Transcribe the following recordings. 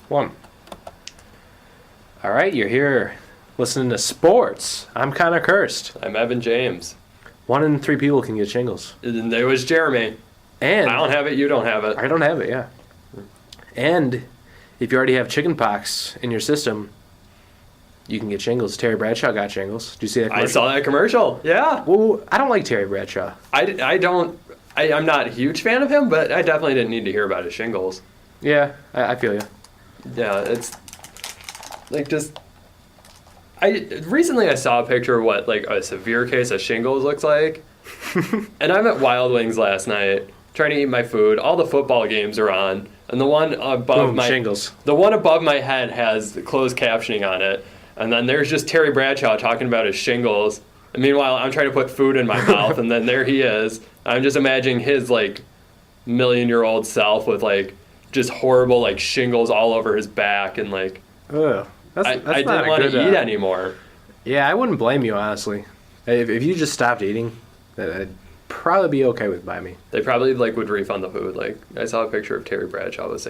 One. All right, you're here listening to sports. I'm kind of cursed. I'm Evan James. 1 in 3 people can get shingles. And there was Jeremy. And I don't have it, you don't have it. I don't have it, yeah. And if you already have chickenpox in your system, you can get shingles. Terry Bradshaw got shingles. Did you see that commercial? I saw that commercial, yeah. Well, I don't like Terry Bradshaw. I'm not a huge fan of him, but I definitely didn't need to hear about his shingles. Yeah, I feel you. Yeah, it's like recently I saw a picture of what like a severe case of shingles looks like. And I'm at Wild Wings last night trying to eat my food. All the football games are on, and the one above shingles. The one above my head has closed captioning on it. And then there's just Terry Bradshaw talking about his shingles. And meanwhile, I'm trying to put food in my mouth, and then there he is. I'm just imagining his like million-year-old self with like just horrible like shingles all over his back, and like Ugh. I didn't want to eat anymore. Yeah, I wouldn't blame you, honestly. If you just stopped eating, that'd probably be okay by me. They probably like would refund the food. Like I saw a picture of Terry Bradshaw with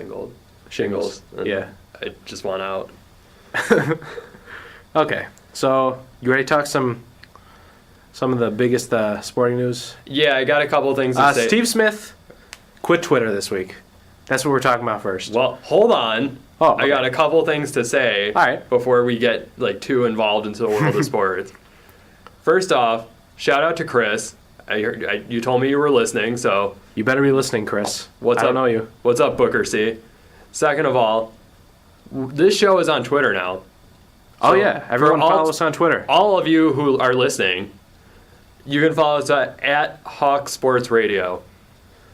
shingles. Yeah, I just want out. Okay, so you ready to talk some of the biggest sporting news? Yeah, I got a couple things to say. Steve Smith quit Twitter this week. That's what we're talking about first. Well, hold on. Oh, okay. I got a couple things to say before we get like too involved into the world of sports. First off, shout out to Chris. You told me you were listening, so you better be listening, Chris. I don't know you. What's up, Booker C? Second of all, this show is on Twitter now. So yeah, everyone follow us on Twitter. All of you who are listening, you can follow us at Hawk Sports Radio.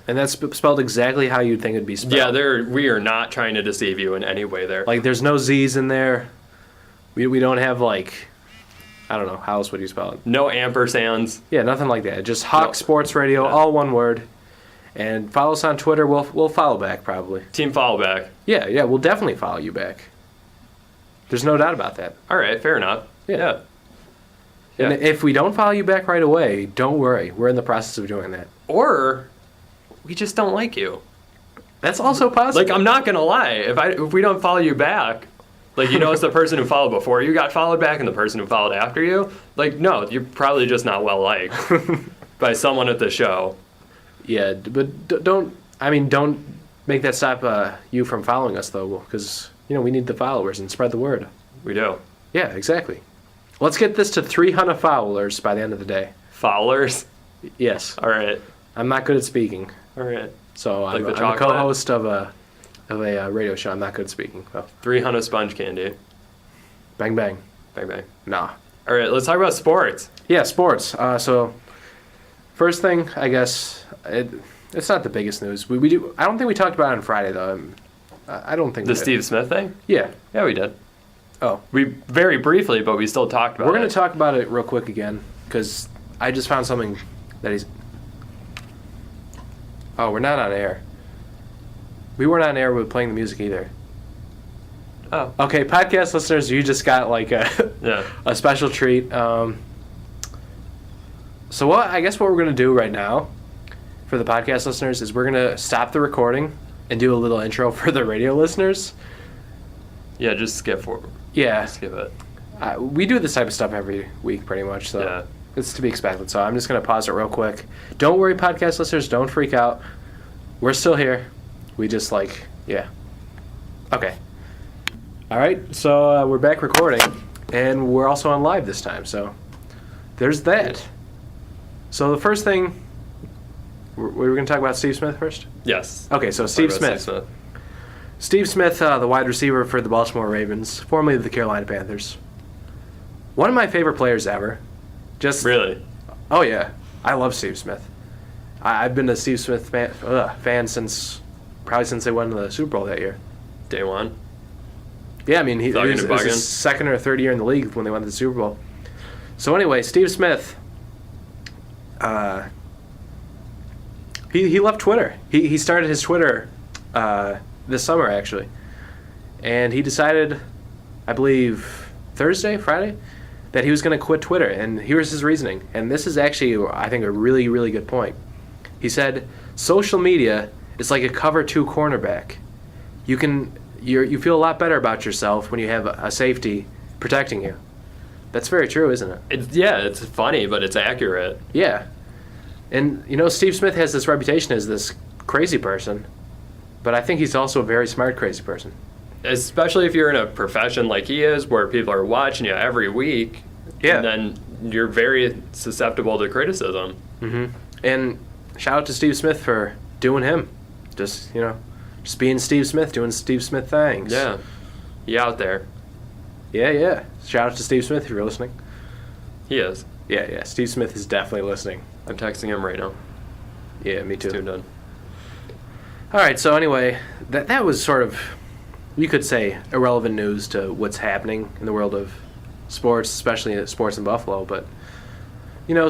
And that's spelled exactly how you'd think it'd be spelled. Yeah, we are not trying to deceive you in any way there. Like, there's no Z's in there. We don't have, like, I don't know, how else would you spell it? No ampersands. Yeah, nothing like that. Just Hawk Sports Radio, all one word. And follow us on Twitter. We'll follow back, probably. Team follow back. Yeah, we'll definitely follow you back. There's no doubt about that. All right, fair enough. Yeah. And if we don't follow you back right away, don't worry. We're in the process of doing that. Or we just don't like you. That's also possible. Like, I'm not going to lie. If we don't follow you back, like, you know, it's the person who followed before you got followed back and the person who followed after you. Like, no, you're probably just not well liked by someone at the show. Yeah, but don't make that stop you from following us, though, because, you know, we need the followers and spread the word. We do. Yeah, exactly. Let's get this to 300 followers by the end of the day. Followers? Yes. All right. I'm not good at speaking. All right. So I'm a co-host of a radio show. I'm not good at speaking. So. 300 sponge candy. Bang, bang. Bang, bang. Nah. All right, let's talk about sports. Yeah, sports. So first thing, I guess, it's not the biggest news. We do. I don't think we talked about it on Friday, though. I don't think the Steve Smith thing? Yeah. Yeah, we did. Oh. We very briefly, but we still talked about it. We're going to talk about it real quick again, because I just found something that he's... Oh, we're not on air. We weren't on air with playing the music either. Oh. Okay, podcast listeners, you just got like a special treat. So I guess what we're going to do right now for the podcast listeners is we're going to stop the recording and do a little intro for the radio listeners. Yeah, just skip forward. Yeah. Skip it. We do this type of stuff every week pretty much, so yeah. It's to be expected. So I'm just going to pause it real quick. Don't worry, podcast listeners. Don't freak out. We're still here. We just yeah. Okay. All right, so we're back recording, and we're also on live this time, so there's that. So the first thing, we were going to talk about Steve Smith first? Yes. Okay, so Steve Smith. Steve Smith, the wide receiver for the Baltimore Ravens, formerly the Carolina Panthers. One of my favorite players ever. Really? Oh, yeah. I love Steve Smith. I've been a Steve Smith fan since they won the Super Bowl that year. Day one? Yeah, I mean, it was his second or third year in the league when they won the Super Bowl. So anyway, Steve Smith, he left Twitter. He started his Twitter this summer, actually. And he decided, I believe, Friday, that he was going to quit Twitter. And here's his reasoning. And this is actually, I think, a really, really good point. He said, social media is like a cover 2 cornerback. You can you feel a lot better about yourself when you have a safety protecting you. That's very true, isn't it? It's funny, but it's accurate. Yeah. And, Steve Smith has this reputation as this crazy person, but I think he's also a very smart crazy person. Especially if you're in a profession like he is, where people are watching you every week, Yeah. and then you're very susceptible to criticism. Mm-hmm. And shout out to Steve Smith for doing him. Just being Steve Smith, doing Steve Smith things. Yeah. He out there. Yeah. Shout out to Steve Smith if you're listening. He is. Yeah. Steve Smith is definitely listening. I'm texting him right now. Yeah, me too. Tuned in. All right, so anyway, that was sort of, you could say, irrelevant news to what's happening in the world of sports, especially sports in Buffalo. But,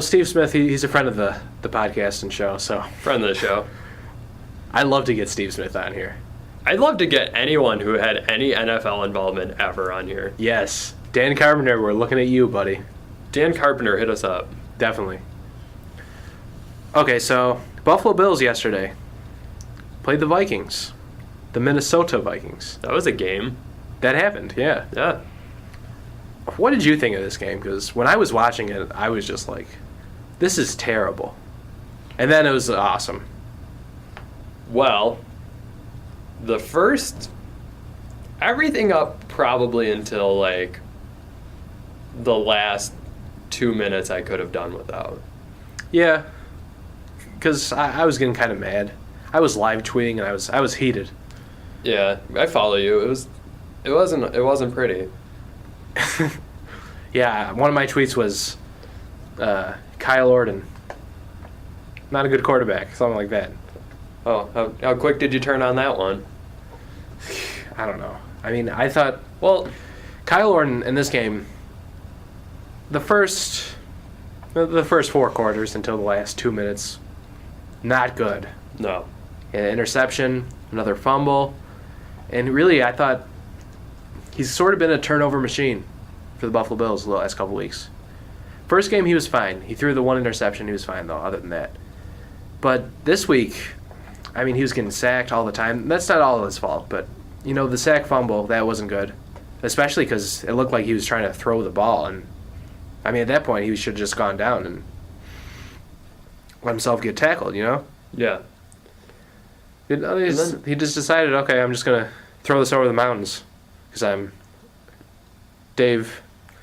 Steve Smith, he's a friend of the podcast and show, so. Friend of the show. I'd love to get Steve Smith on here. I'd love to get anyone who had any NFL involvement ever on here. Yes. Dan Carpenter, we're looking at you, buddy. Dan Carpenter, hit us up. Definitely. Okay, so Buffalo Bills yesterday played the Vikings, the Minnesota Vikings. That was a game. That happened, yeah. Yeah. What did you think of this game? Because when I was watching it, I was just like, this is terrible. And then it was awesome. Well, everything up probably until like the last 2 minutes I could have done without. Yeah, because I was getting kind of mad. I was live tweeting and I was heated. Yeah, I follow you. It wasn't pretty. Yeah, one of my tweets was Kyle Orton, not a good quarterback, something like that. Oh, how quick did you turn on that one? I don't know. I mean, I thought, well, Kyle Orton in this game, the first 4 quarters until the last 2 minutes, not good. No. An interception, another fumble, and really I thought he's sort of been a turnover machine for the Buffalo Bills the last couple weeks. First game he was fine. He threw the one interception. He was fine though, other than that. But this week, I mean, he was getting sacked all the time. That's not all his fault, but the sack fumble, that wasn't good, especially because it looked like he was trying to throw the ball, and I mean at that point he should have just gone down and let himself get tackled. Yeah. He just decided, okay, I'm just gonna throw this over the mountains because I'm Dave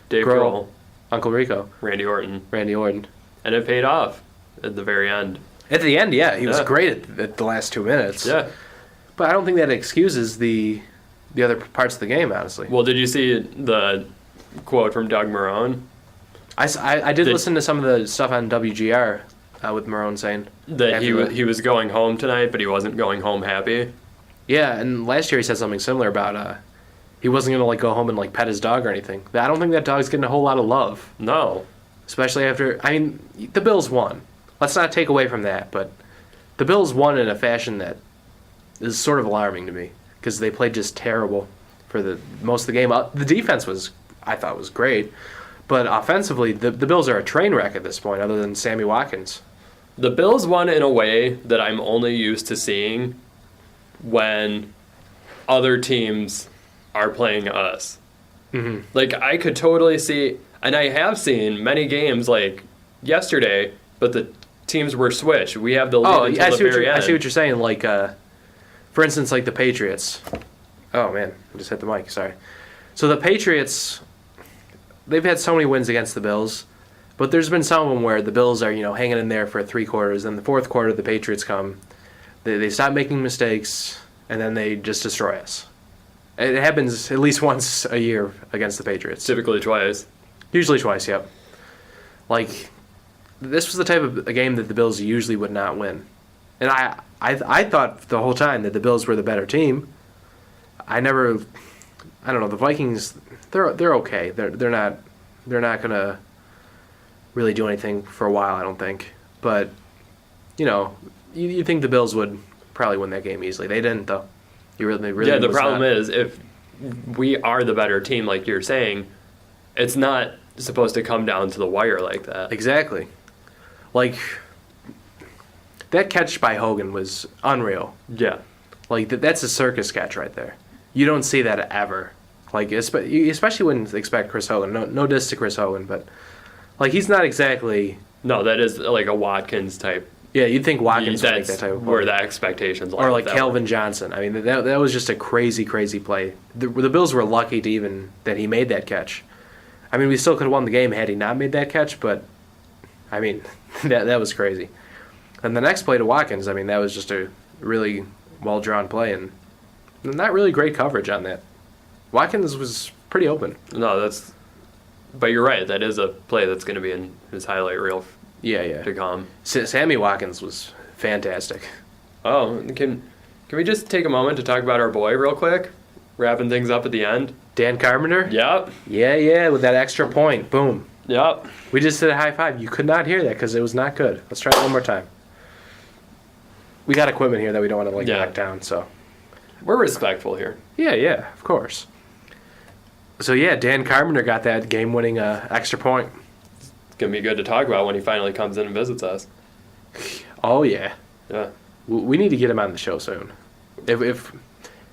Grohl, Uncle Rico, Randy Orton, and it paid off at the very end. At the end, yeah, he was great at the last 2 minutes. Yeah, but I don't think that excuses the other parts of the game, honestly. Well, did you see the quote from Doug Marrone? I did listen to some of the stuff on WGR with Marrone saying that he was going home tonight, but he wasn't going home happy. Yeah, and last year he said something similar about he wasn't gonna go home and pet his dog or anything. I don't think that dog's getting a whole lot of love. No, especially after the Bills won. Let's not take away from that, but the Bills won in a fashion that is sort of alarming to me because they played just terrible for the most of the game. The defense I thought was great, but offensively the Bills are a train wreck at this point, other than Sammy Watkins. The Bills won in a way that I'm only used to seeing when other teams are playing us. Mm-hmm. I could totally see, and I have seen many games like yesterday, but the teams were switched. We have the lead until the very end. I see what you're saying. For instance, the Patriots. Oh, man. I just hit the mic. Sorry. So the Patriots, they've had so many wins against the Bills, but there's been some of them where the Bills are, hanging in there for 3 quarters. Then the 4th quarter, the Patriots come. They stop making mistakes, and then they just destroy us. It happens at least once a year against the Patriots. Typically twice. Usually twice, yep. This was the type of a game that the Bills usually would not win. And I thought the whole time that the Bills were the better team. I don't know, the Vikings, they're okay. They're not gonna really do anything for a while, I don't think. But you think the Bills would probably win that game easily. They didn't though. Yeah, the problem is if we are the better team, like you're saying, it's not supposed to come down to the wire like that. Exactly. That catch by Hogan was unreal. Yeah. That's a circus catch right there. You don't see that ever. Like, you especially wouldn't expect Chris Hogan. No diss to Chris Hogan, but like he's not exactly. No, that is like a Watkins type. Yeah, you'd think Watkins would make that That's type of where play. the expectations lie. Or like with that Calvin one. Johnson. I mean, that was just a crazy play. The Bills were lucky to even that he made that catch. I mean, we still could have won the game had he not made that catch, but I mean, that was crazy. And the next play to Watkins, I mean, that was just a really well drawn play and not really great coverage on that. Watkins was pretty open. No, but you're right. That is a play that's going to be in his highlight reel Yeah. to come. Sammy Watkins was fantastic. Oh, can we just take a moment to talk about our boy real quick? Wrapping things up at the end. Dan Carpenter? Yep. Yeah, with that extra point. Boom. Yep. We just did a high five. You could not hear that because it was not good. Let's try it one more time. We got equipment here that we don't want to knock down, so. We're respectful here. Yeah, of course. So yeah, Dan Carpenter got that game-winning extra point. It's going to be good to talk about when he finally comes in and visits us. Oh yeah. Yeah. We need to get him on the show soon. If If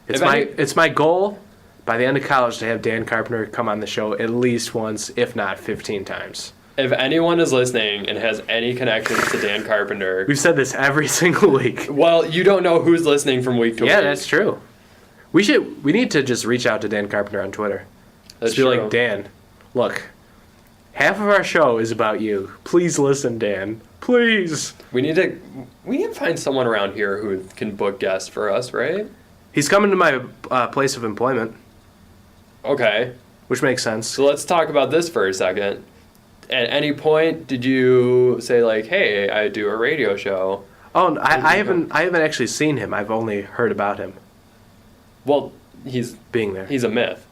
it's my goal by the end of college to have Dan Carpenter come on the show at least once, if not 15 times. If anyone is listening and has any connections to Dan Carpenter, We've said this every single week. well, you don't know who's listening from week to week. Yeah, that's true. We need to just reach out to Dan Carpenter on Twitter. That's Just be true. like, Dan, look, half of our show is about you. Please listen, Dan. Please. We need to find someone around here who can book guests for us, right? He's coming to my place of employment, Okay. which makes sense. So let's talk about this for a second. At any point, did you say like, "Hey, I do a radio show"? Oh, I haven't actually seen him. I've only heard about him Well, he's being there. a myth.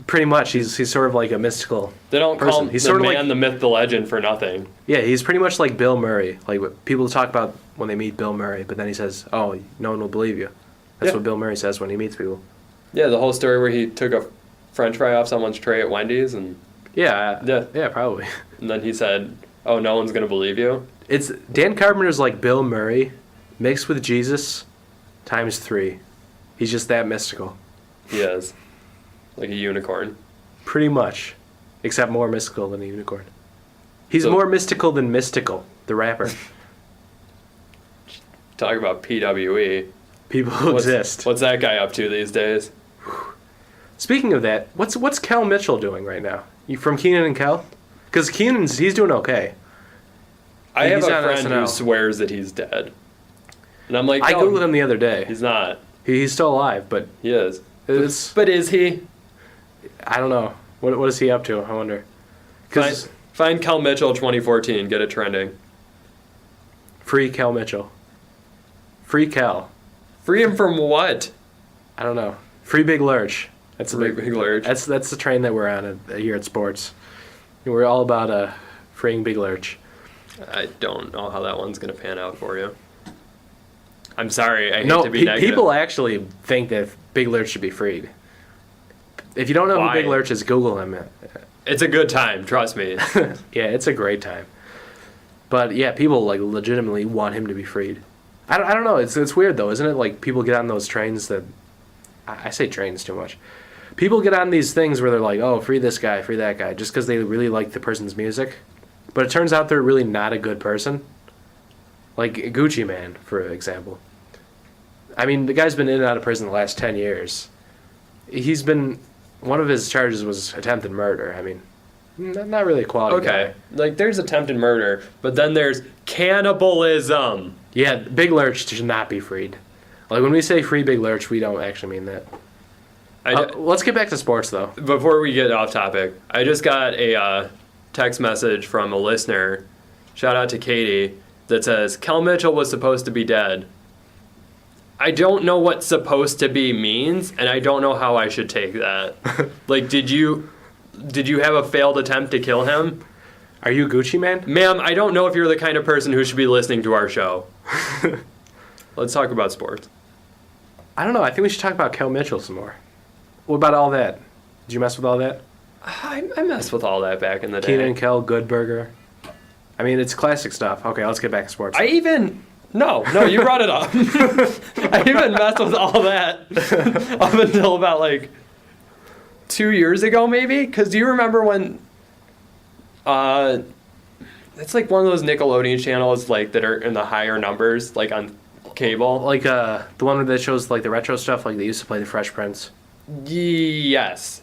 Pretty much, he's sort of like a mystical. They don't call person. him He's the sort of man, like- the myth, the legend for nothing. Yeah, he's pretty much like Bill Murray. Like what people talk about when they meet Bill Murray, but then he says, "Oh, no one will believe you." That's Yeah. what Bill Murray says when he meets people. Yeah, the whole story where he took a French fry off someone's tray at Wendy's, and Yeah, probably. then he said, "Oh, no one's gonna believe you." It's Dan Carpenter's like Bill Murray mixed with Jesus times 3. He's just that mystical. He is like a unicorn. Pretty much. Except more mystical than a unicorn. He's So- more mystical than Mystical, the rapper. Talk about PWE. People who exist. What's that guy up to these days? Speaking of that, what's Kel Mitchell doing right now? You from Keenan and Kel? Because he's doing okay. I have He's a on friend who SNL. swears that he's dead, and I'm like, I "No, googled him the other day. He's not. He's still alive, but He is. it's But is he? I don't know. What is he up to? I wonder. Because Find Kel Mitchell 2014. Get it trending. free Kel Mitchell. Free Kel. Free him from what? I don't know. Free Big Lurch. That's a Big Lurch. That's the train that we're on here at Sports. We're all about freeing Big Lurch. I don't know how that one's gonna pan out for you. I'm sorry. I hate to be negative. People actually think that Big Lurch should be freed. If you don't know Why? who Big Lurch is, Google him. It's a good time. Trust me. Yeah, it's a great time. But yeah, people like legitimately want him to be freed. I don't know. It's weird though, isn't it? Like people get on those trains that I say trains too much. People get on these things where they're like, "Oh, free this guy, free that guy," just because they really like the person's music. But it turns out they're really not a good person. Like Gucci Man, for example. I mean, the guy's been in and out of prison the last 10 years. One of his charges was attempted murder. I mean, not really a quality guy. Okay. Like there's attempted murder, but then there's cannibalism. Yeah, Big Lurch should not be freed. Like when we say free Big Lurch, we don't actually mean that. Let's get back to sports though. Before we get off topic, I just got a text message from a listener, shout out to Katie, that says, Kel Mitchell was supposed to be dead. I don't know what supposed to be means, and I don't know how I should take that. Like, did you have a failed attempt to kill him? Are you Gucci Man? Ma'am, I don't know if you're the kind of person who should be listening to our show. Let's talk about sports. I don't know. I think we should talk about Kel Mitchell some more. What about all that? Did you mess with all that? I messed with all that back in the day. Keenan and Kel, Good Burger. I mean, it's classic stuff. Okay, let's get back to sports. I even No, you brought it up. I even messed with all that up until about like 2 years ago, maybe. Because do you remember when? It's like one of those Nickelodeon channels like that are in the higher numbers, like on cable. Like the one that shows like the retro stuff, like they used to play the Fresh Prince. Yes,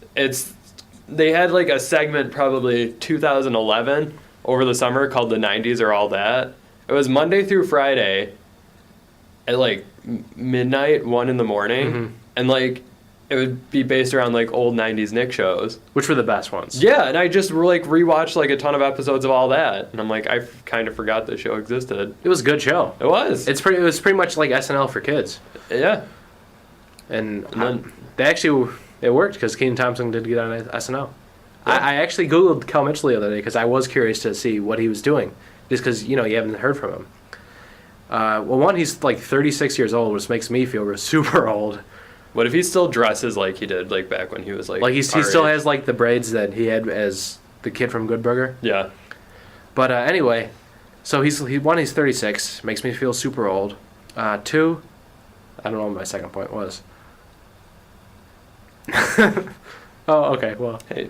they had like a segment probably 2011 over the summer called The 90s Are All That. It was Monday through Friday at like midnight, 1 in the morning, and like it would be based around like old 90s Nick shows. Which were the best ones. Yeah, and I just like rewatched like a ton of episodes of all that, and I'm like, I kind of forgot the show existed. It was a good show. It was. It was pretty much like SNL for kids. Yeah. And then it worked because Kenan Thompson did get on SNL. Yeah. I actually Googled Kel Mitchell the other day because I was curious to see what he was doing, just because you haven't heard from him. Well, one, he's like 36 years old, which makes me feel super old. What if he still dresses like he did like back when he was like he still has like the braids that he had as the kid from Good Burger? Yeah. But anyway, so he's 36, makes me feel super old. 2, I don't know what my second point was. Oh, okay. Well, hey,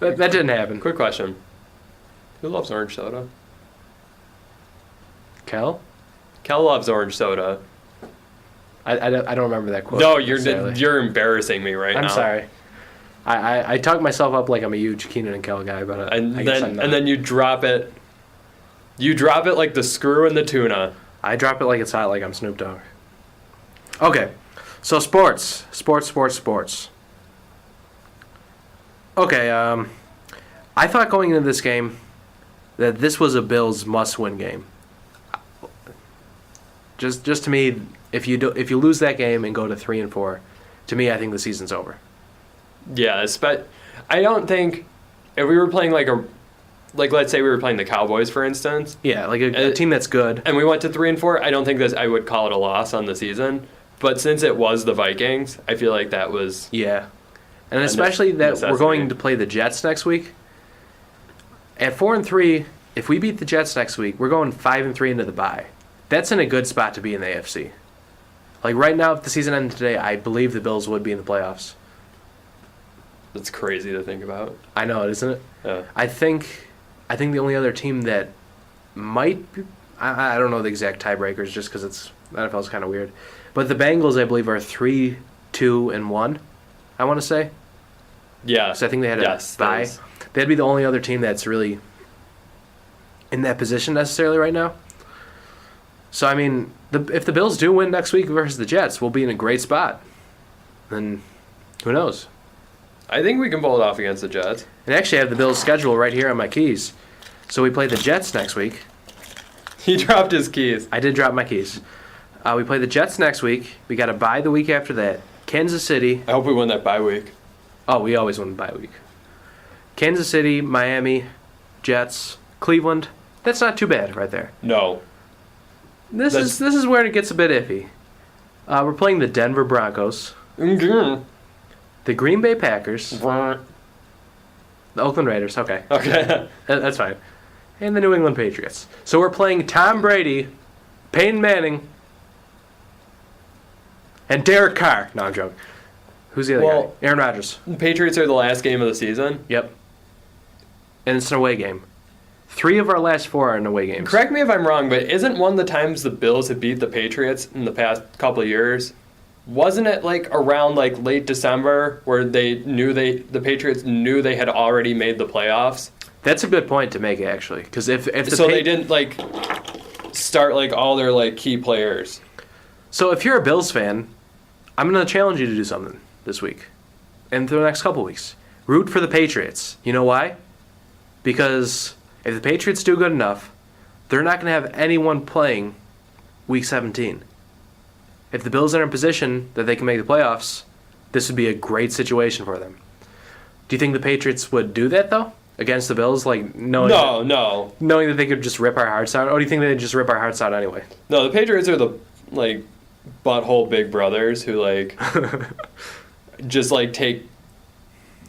that didn't happen. Quick question: who loves orange soda? Kel? Kel loves orange soda. I don't remember that quote. No, you're embarrassing me right now. I'm sorry. I talk myself up like I'm a huge Kenan and Kel guy, but I guess I'm not. And then you drop it. You drop it like the screw in the tuna. I drop it like it's hot, like I'm Snoop Dogg. Okay, so sports. Okay, I thought going into this game that this was a Bills must-win game. Just to me, if you lose that game and go to 3-4, to me I think the season's over. Yeah, I don't think if we were playing let's say we were playing the Cowboys for instance. Yeah, like a team that's good. And we went to 3-4. I don't think I would call it a loss on the season. But since it was the Vikings, I feel like that was and especially that we're going to play the Jets next week. At 4-3, if we beat the Jets next week, we're going 5-3 into the bye. That's in a good spot to be in the AFC. Like right now, if the season ended today, I believe the Bills would be in the playoffs. That's crazy to think about. I know, isn't it? Yeah. I think the only other team that might be, I don't know the exact tiebreakers just because the NFL is kind of weird. But the Bengals, I believe, are 3-2-1, I want to say. Yeah. So I think they had a bye. They'd be the only other team that's really in that position necessarily right now. So, I mean, if the Bills do win next week versus the Jets, we'll be in a great spot. Then who knows? I think we can pull it off against the Jets. And actually, I have the Bills' schedule right here on my keys. So we play the Jets next week. He dropped his keys. I did drop my keys. We play the Jets next week. We got a bye the week after that. Kansas City. I hope we win that bye week. Oh, we always win the bye week. Kansas City, Miami, Jets, Cleveland. That's not too bad right there. No. This is where it gets a bit iffy. We're playing the Denver Broncos. Mm-hmm. The Green Bay Packers. The Oakland Raiders. Okay. Okay. That's fine. And the New England Patriots. So we're playing Tom Brady, Peyton Manning, and Derek Carr. No, I'm joking. Who's the other guy? Aaron Rodgers. The Patriots are the last game of the season. Yep. And it's an away game. 3 of our last 4 are in away games. Correct me if I'm wrong, but isn't one of the times the Bills have beat the Patriots in the past couple of years? Wasn't it like around like late December where the Patriots knew they had already made the playoffs? That's a good point to make actually, because if they didn't like start like all their like key players. So if you're a Bills fan, I'm going to challenge you to do something this week and for the next couple weeks. Root for the Patriots. You know why? Because if the Patriots do good enough, they're not going to have anyone playing Week 17. If the Bills are in a position that they can make the playoffs, this would be a great situation for them. Do you think the Patriots would do that, though? Against the Bills? Like knowing that they could just rip our hearts out? Or do you think they'd just rip our hearts out anyway? No, the Patriots are the, like, butthole big brothers who, like, just, like, take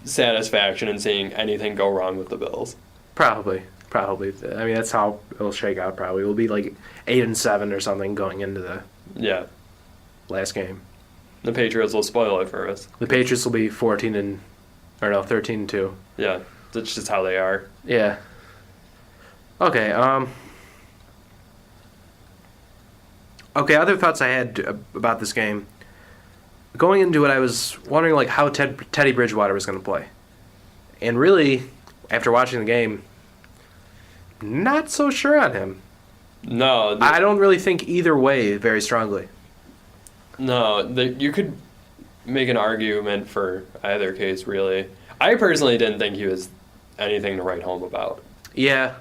satisfaction in seeing anything go wrong with the Bills. Probably. Probably. I mean, that's how it'll shake out. Probably it'll be like 8-7 or something going into the Yeah. last game. The Patriots will spoil it for us. The Patriots will be 13-2. Yeah. That's just how they are. Yeah. Okay. Okay. Other thoughts I had about this game. Going into it, I was wondering like how Teddy Bridgewater was going to play, and really, after watching the game, not so sure on him. No. I don't really think either way very strongly. No. You could make an argument for either case, really. I personally didn't think he was anything to write home about. Yeah,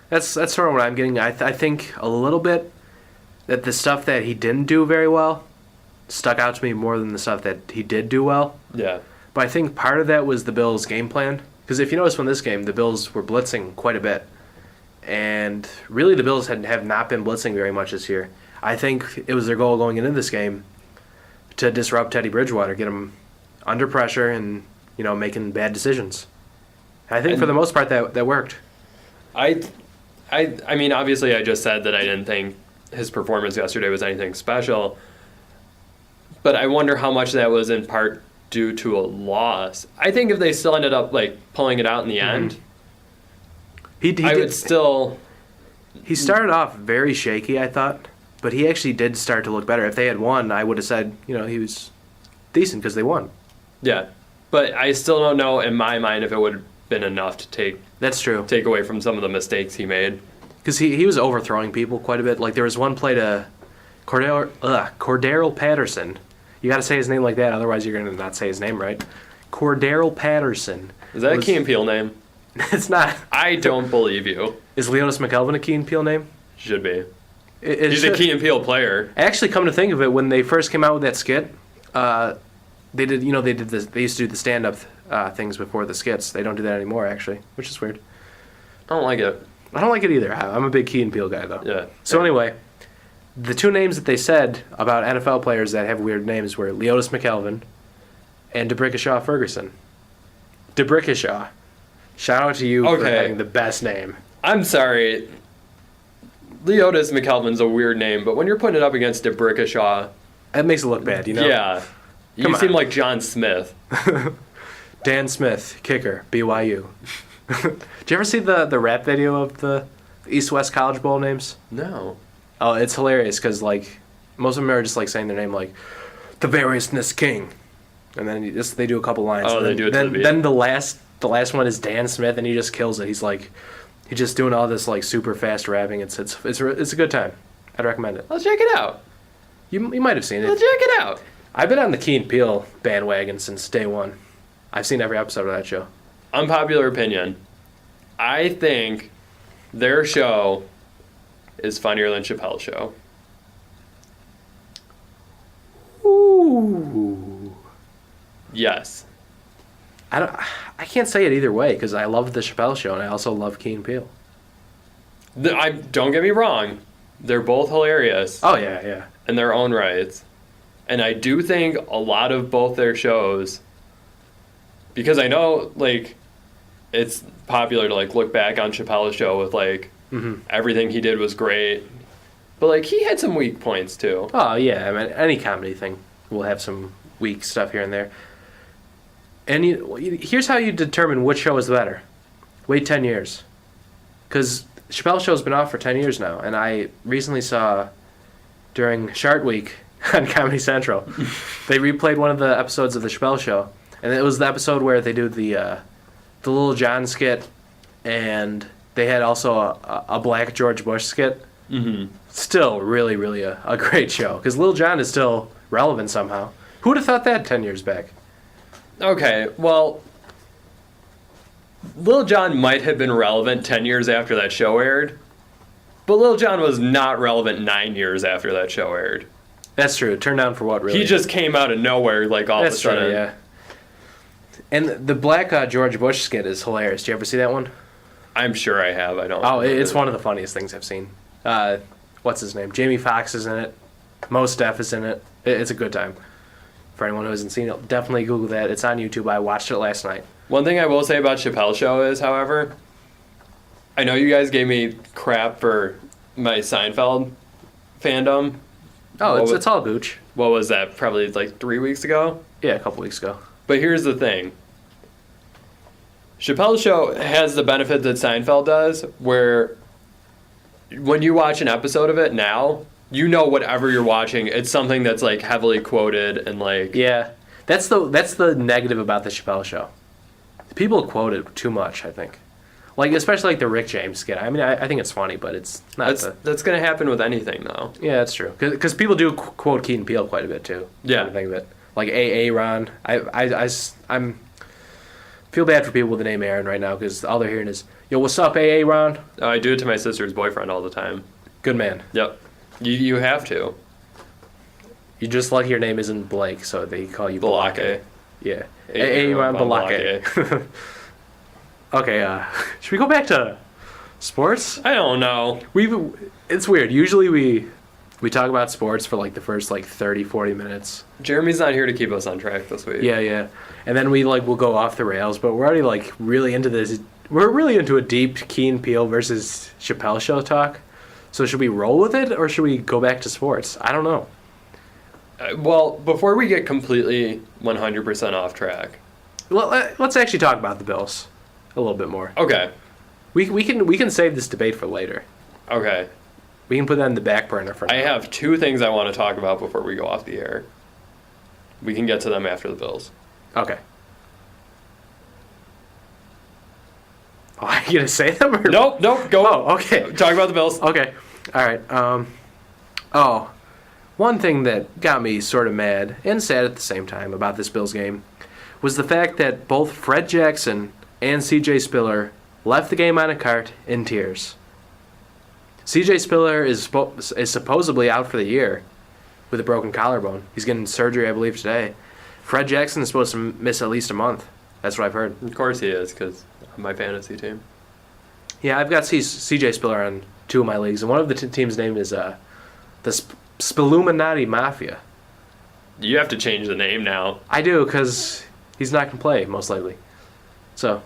that's sort of what I'm getting. I think a little bit that the stuff that he didn't do very well stuck out to me more than the stuff that he did do well. Yeah. But I think part of that was the Bills' game plan. Because if you notice from this game, the Bills were blitzing quite a bit. And really the Bills have not been blitzing very much this year. I think it was their goal going into this game to disrupt Teddy Bridgewater, get him under pressure and, making bad decisions. I think for the most part that worked. I mean, obviously I just said that I didn't think his performance yesterday was anything special. But I wonder how much that was in part due to a loss. I think if they still ended up pulling it out in the end, would still. He started off very shaky, I thought, but he actually did start to look better. If they had won, I would have said, he was decent because they won. Yeah, but I still don't know in my mind if it would have been enough to take. That's true. Take away from some of the mistakes he made. Because he was overthrowing people quite a bit. Like there was one play to Cordero Patterson. You got to say his name like that, otherwise you're going to not say his name right. Cordero Patterson. Is that a Key Peele name? It's not. I don't believe you. Is Leonis McKelvin a Key Peele name? Should be. He's a Key Peele player. Actually, come to think of it, when they first came out with that skit, they did. They used to do the stand-up things before the skits. They don't do that anymore, actually, which is weird. I don't like it. I don't like it either. I'm a big Key and Peele guy, though. Yeah. So anyway, the two names that they said about NFL players that have weird names were Leotis McKelvin and DeBrickashaw Ferguson. DeBrickashaw. Shout out to you for having the best name. I'm sorry. Leotis McKelvin's a weird name, but when you're putting it up against DeBrickashaw... That makes it look bad, Yeah. You seem like John Smith. Dan Smith, kicker, BYU. Did you ever see the rap video of the East-West College Bowl names? No. Oh, it's hilarious because, most of them are just, saying their name, the Variousness King. And then they do a couple lines. Oh, they do it to the beat. Then the last one is Dan Smith, and he just kills it. He's just doing all this, super fast rapping. It's a good time. I'd recommend it. I'll check it out. You might have seen it. I'll check it out. I've been on the Key and Peele bandwagon since day one. I've seen every episode of that show. Unpopular opinion. I think their show is funnier than Chappelle Show. Ooh. Yes. I can't say it either way because I love the Chappelle Show and I also love Key and Peele. Don't get me wrong. They're both hilarious. Oh, yeah. In their own rights. And I do think a lot of both their shows, because I know, it's popular to, look back on Chappelle's show with, everything he did was great. But, he had some weak points, too. Oh, yeah. I mean, any comedy thing will have some weak stuff here and there. And here's how you determine which show is better. Wait 10 years. Because Chappelle's show's been off for 10 years now. And I recently saw, during Shark Week on Comedy Central, they replayed one of the episodes of the Chappelle Show. And it was the episode where they do the Little John skit, and they had also a Black George Bush skit. Mm-hmm. Still really, really a great show. Because Little John is still relevant somehow. Who would have thought that 10 years back? Okay, well, Lil Jon might have been relevant 10 years after that show aired, but Lil Jon was not relevant 9 years after that show aired. That's true. Turned down for what, really? He just came out of nowhere, all of a sudden. True, yeah. And the Black George Bush skit is hilarious. Do you ever see that one? I'm sure I have. I don't. Oh, it's one of the funniest things I've seen. What's his name? Jamie Foxx is in it. Mos Def is in it. It's a good time. For anyone who hasn't seen it, definitely Google that. It's on YouTube. I watched it last night. One thing I will say about Chappelle's show is, however, I know you guys gave me crap for my Seinfeld fandom. Oh, it's all gooch. What was that? Probably like 3 weeks ago? Yeah, a couple weeks ago. But here's the thing. Chappelle Show has the benefit that Seinfeld does, where when you watch an episode of it now, you know whatever you're watching, it's something that's like heavily quoted and like... Yeah, that's the negative about the Chappelle Show. People quote it too much, I think. Like, especially like the Rick James skit. I mean, I think it's funny, but it's not. That's going to happen with anything, though. Yeah, that's true. Because people do quote Key Peele quite a bit too. Yeah, I think of it. Like Ron. I'm feel bad for people with the name Aaron right now because all they're hearing is "Yo, what's up, Ron?" Oh, I do it to my sister's boyfriend all the time. Good man. Yep. You have to. You just lucky your name isn't Blake, so they call you Balake. Yeah. Ron Balake. Okay, should we go back to sports? I don't know. It's weird. Usually we talk about sports for like the first like 30, 40 minutes. Jeremy's not here to keep us on track this week. Yeah. And then we'll go off the rails, but we're already like really into this. We're really into a deep Key Peele versus Chappelle Show talk. So should we roll with it or should we go back to sports? I don't know. Well, before we get completely 100% off track. Well, let's actually talk about the Bills a little bit more. Okay. We can save this debate for later. Okay. We can put that in the back burner for now. I have 2 things I want to talk about before we go off the air. We can get to them after the Bills. Okay. Oh, are you going to say them? Or? Nope, go. Oh, okay. Talk about the Bills. Okay. All right. One thing that got me sort of mad and sad at the same time about this Bills game was the fact that both Fred Jackson and C.J. Spiller left the game on a cart in tears. C.J. Spiller is supposedly out for the year with a broken collarbone. He's getting surgery, I believe, today. Fred Jackson is supposed to miss at least a month. That's what I've heard. Of course he is, because of my fantasy team. Yeah, I've got C.J. Spiller on 2 of my leagues, and one of the team's name is the Spilluminati Mafia. You have to change the name now. I do, because he's not going to play, most likely. So,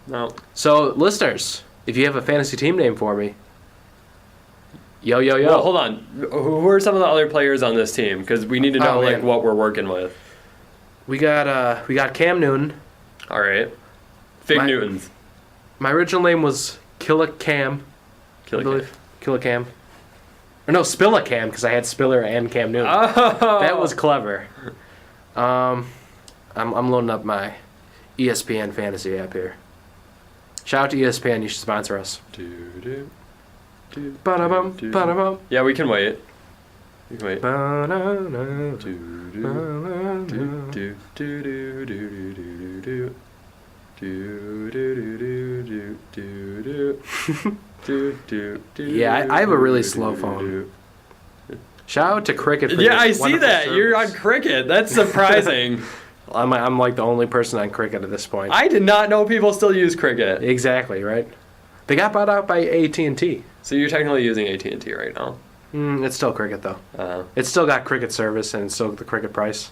listeners, if you have a fantasy team name for me, yo. Well, hold on. Who are some of the other players on this team? Because we need to know what we're working with. We got Cam Newton. All right. Newtons. My original name was Killa Cam. I believe. Killa Cam. Or no, Spilla Cam, because I had Spiller and Cam Newton. Oh. That was clever. I'm loading up my ESPN fantasy app here. Shout out to ESPN, you should sponsor us. Ba-da-bum. Yeah, we can wait. Yeah, I have a really slow phone. Shout out to Cricket. For I see that. Service. You're on Cricket. That's surprising. I'm like the only person on Cricket at this point. I did not know people still use Cricket. Exactly, right? They got bought out by AT&T. So you're technically using AT&T right now? It's still Cricket, though. It's still got Cricket service, and it's still the Cricket price.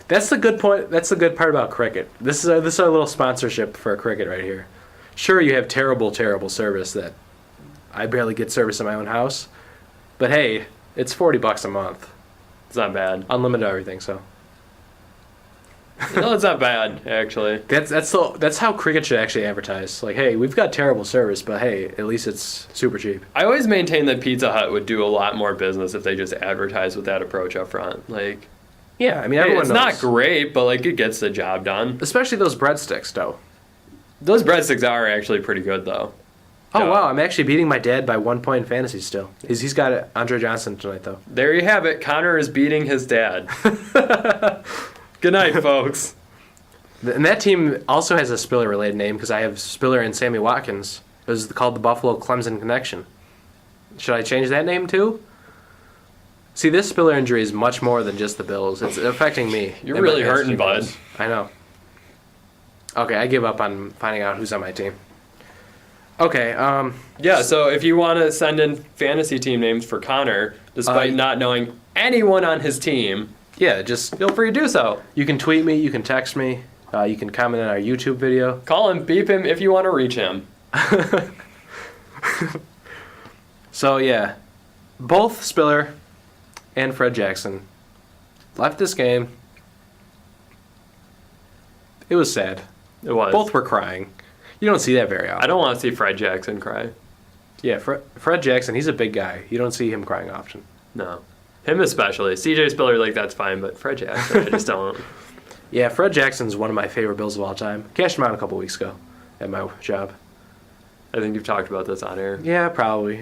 That's the good point. That's the good part about Cricket. This is our little sponsorship for Cricket right here. Sure, you have terrible service that I barely get service in my own house. But hey, it's $40 a month. It's not bad. Unlimited everything, so. No, it's not bad, actually. That's how Cricket should actually advertise. Like, hey, we've got terrible service, but hey, at least it's super cheap. I always maintain that Pizza Hut would do a lot more business if they just advertised with that approach up front. Like, yeah, I mean, everyone it's knows. not great, but like it gets the job done. Especially those breadsticks, though. Those breadsticks are actually pretty good, though. Oh, wow, I'm actually beating my dad by 1 point in fantasy still. He's got Andre Johnson tonight, though. There you have it. Connor is beating his dad. Good night, folks. And that team also has a Spiller-related name because I have Spiller and Sammy Watkins. It was called the Buffalo Clemson Connection. Should I change that name too? See, this Spiller injury is much more than just the Bills. It's affecting me. You're really hurting, bud. I know. Okay, I give up on finding out who's on my team. Okay, yeah, so if you want to send in fantasy team names for Connor, despite not knowing anyone on his team, yeah, just feel free to do so. You can tweet me, you can text me, you can comment on our YouTube video. Call him, beep him if you want to reach him. So, yeah. Both Spiller and Fred Jackson left this game. It was sad. It was. Both were crying. You don't see that very often. I don't want to see Fred Jackson cry. Yeah, Fred Jackson, he's a big guy. You don't see him crying often. No. Him especially. CJ Spiller, like, that's fine, but Fred Jackson, I just don't. Yeah, Fred Jackson's one of my favorite Bills of all time. Cashed him out a couple weeks ago at my job. I think you've talked about this on air. Yeah, probably.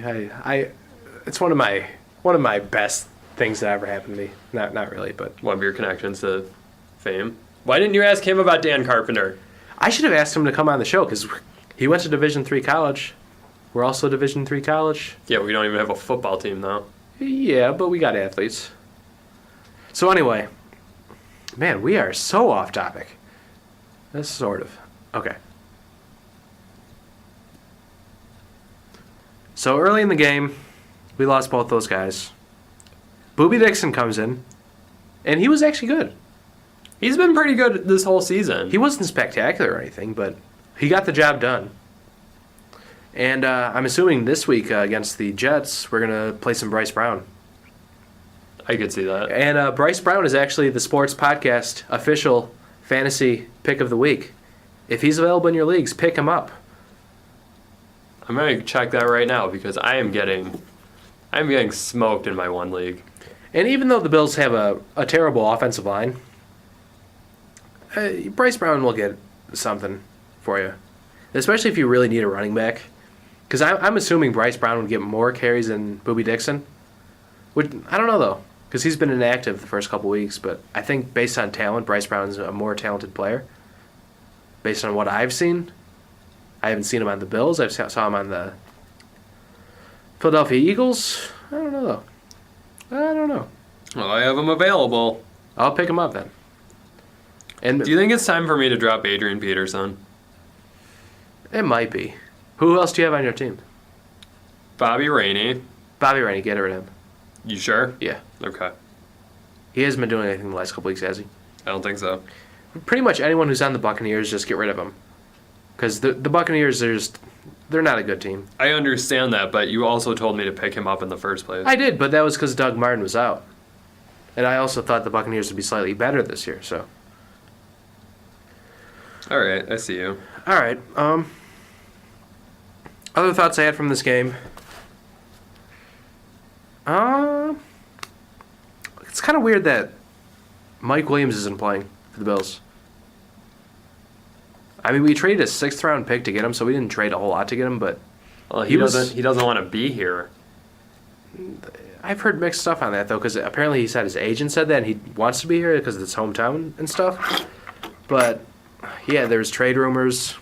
It's one of my best things that ever happened to me. Not really, but One of your connections to fame. Why didn't you ask him about Dan Carpenter? I should have asked him to come on the show because he went to Division III college. We're also Division III college. Yeah, we don't even have a football team, though. Yeah, but we got athletes. So anyway, man, we are so off topic. That's sort of. Okay. So early in the game, we lost both those guys. Boobie Dixon comes in, and he was actually good. He's been pretty good this whole season. He wasn't spectacular or anything, but he got the job done. And I'm assuming this week against the Jets, we're going to play some Bryce Brown. I could see that. And Bryce Brown is actually the Sports Podcast official fantasy pick of the week. If he's available in your leagues, pick him up. I'm going to check that right now because I'm getting smoked in my one league. And even though the Bills have a terrible offensive line, Bryce Brown will get something for you. Especially if you really need a running back. Because I'm assuming Bryce Brown would get more carries than Boobie Dixon. I don't know, though. Because he's been inactive the first couple weeks. But I think based on talent, Bryce Brown's a more talented player. Based on what I've seen. I haven't seen him on the Bills. I saw him on the Philadelphia Eagles. I don't know, though. I don't know. Well, I have him available. I'll pick him up then. And Do you think it's time for me to drop Adrian Peterson? It might be. Who else do you have on your team? Bobby Rainey. Bobby Rainey, get rid of him. You sure? Yeah. Okay. He hasn't been doing anything the last couple weeks, has he? I don't think so. Pretty much anyone who's on the Buccaneers, just get rid of him. Because the Buccaneers, they're not a good team. I understand that, but you also told me to pick him up in the first place. I did, but that was because Doug Martin was out. And I also thought the Buccaneers would be slightly better this year, so. All right, I see you. All right. Other thoughts I had from this game. It's kind of weird that Mike Williams isn't playing for the Bills. I mean, we traded a 6th-round pick to get him, so we didn't trade a whole lot to get him, but Well, he doesn't want to be here. I've heard mixed stuff on that, though, because apparently he said his agent said that, and he wants to be here because of his hometown and stuff. But, yeah, there's trade rumors.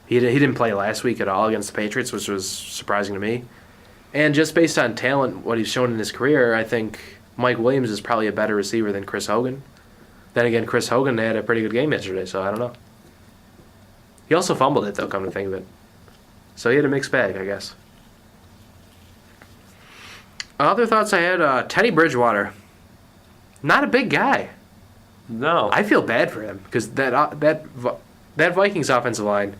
He didn't play last week at all against the Patriots, which was surprising to me. And just based on talent, what he's shown in his career, I think Mike Williams is probably a better receiver than Chris Hogan. Then again, Chris Hogan had a pretty good game yesterday, so I don't know. He also fumbled it, though, come to think of it. So he had a mixed bag, I guess. Other thoughts I had, Teddy Bridgewater. Not a big guy. No. I feel bad for him because that Vikings offensive line,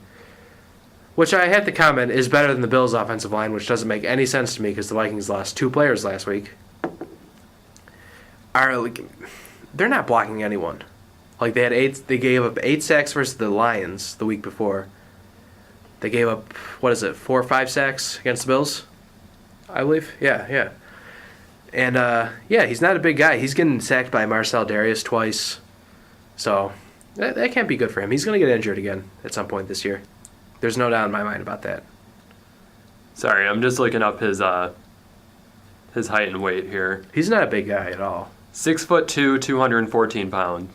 which I had to comment, is better than the Bills offensive line, which doesn't make any sense to me because the Vikings lost 2 players last week. They're not blocking anyone. Like they gave up 8 sacks versus the Lions the week before. They gave up 4 or 5 sacks against the Bills, I believe. Yeah. And he's not a big guy. He's getting sacked by Marcel Darius twice, so that can't be good for him. He's going to get injured again at some point this year. There's no doubt in my mind about that. Sorry, I'm just looking up his height and weight here. He's not a big guy at all. 6'2", 214 pounds.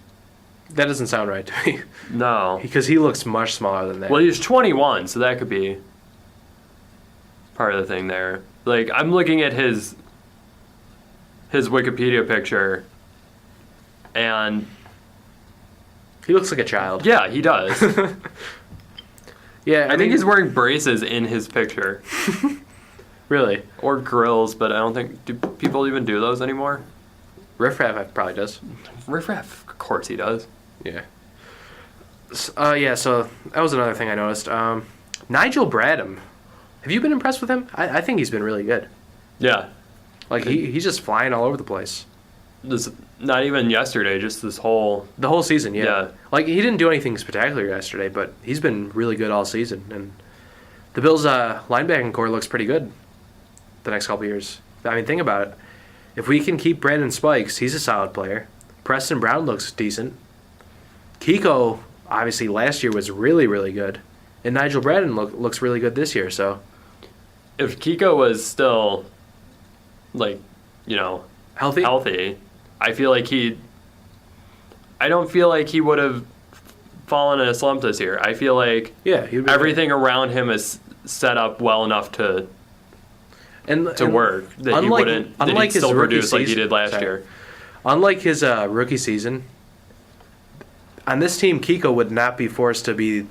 That doesn't sound right to me. No. Because he looks much smaller than that. Well, he's 21, so that could be part of the thing there. Like, I'm looking at his Wikipedia picture, and he looks like a child. Yeah, he does. Yeah, I think he's wearing braces in his picture. Really? Or grills, but I don't think... Do people even do those anymore? Riff Raff probably does. Riff Raff, of course he does. Yeah. So that was another thing I noticed. Nigel Bradham. Have you been impressed with him? I think he's been really good. Yeah. Like, he's just flying all over the place. Not even yesterday, just the whole season, yeah. Yeah. Like, he didn't do anything spectacular yesterday, but he's been really good all season. And the Bills' linebacking core looks pretty good the next couple years. I mean, think about it. If we can keep Brandon Spikes, he's a solid player. Preston Brown looks decent. Kiko, obviously, last year was really, really good. And Nigel Bradham looks really good this year, so. If Kiko was still, healthy, I feel like I don't feel like he would have fallen in a slump this year. I feel like everything around him is set up well enough to work. That he'd still produce like he did last year. Unlike his rookie season, on this team, Kiko would not be forced to be,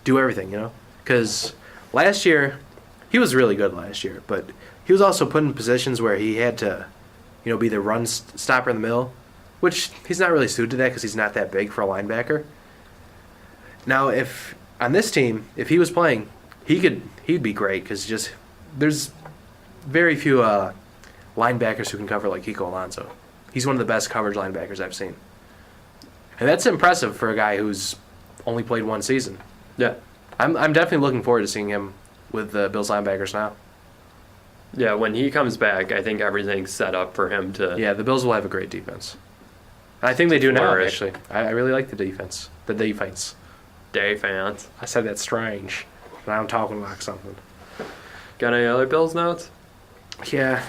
do everything, Because last year, he was really good last year, but he was also put in positions where he had to, be the run stopper in the middle, which he's not really suited to that because he's not that big for a linebacker. Now, if on this team, if he was playing, he'd be great because there's very few linebackers who can cover like Kiko Alonso. He's one of the best coverage linebackers I've seen. And that's impressive for a guy who's only played one season. Yeah. I'm definitely looking forward to seeing him with the Bills linebackers now. Yeah, when he comes back, I think everything's set up for him to... Yeah, the Bills will have a great defense. And I think they do now, flourish. actually. I really like the defense. The defense. Defense. I said that's strange. Now I'm talking like something. Got any other Bills notes? Yeah.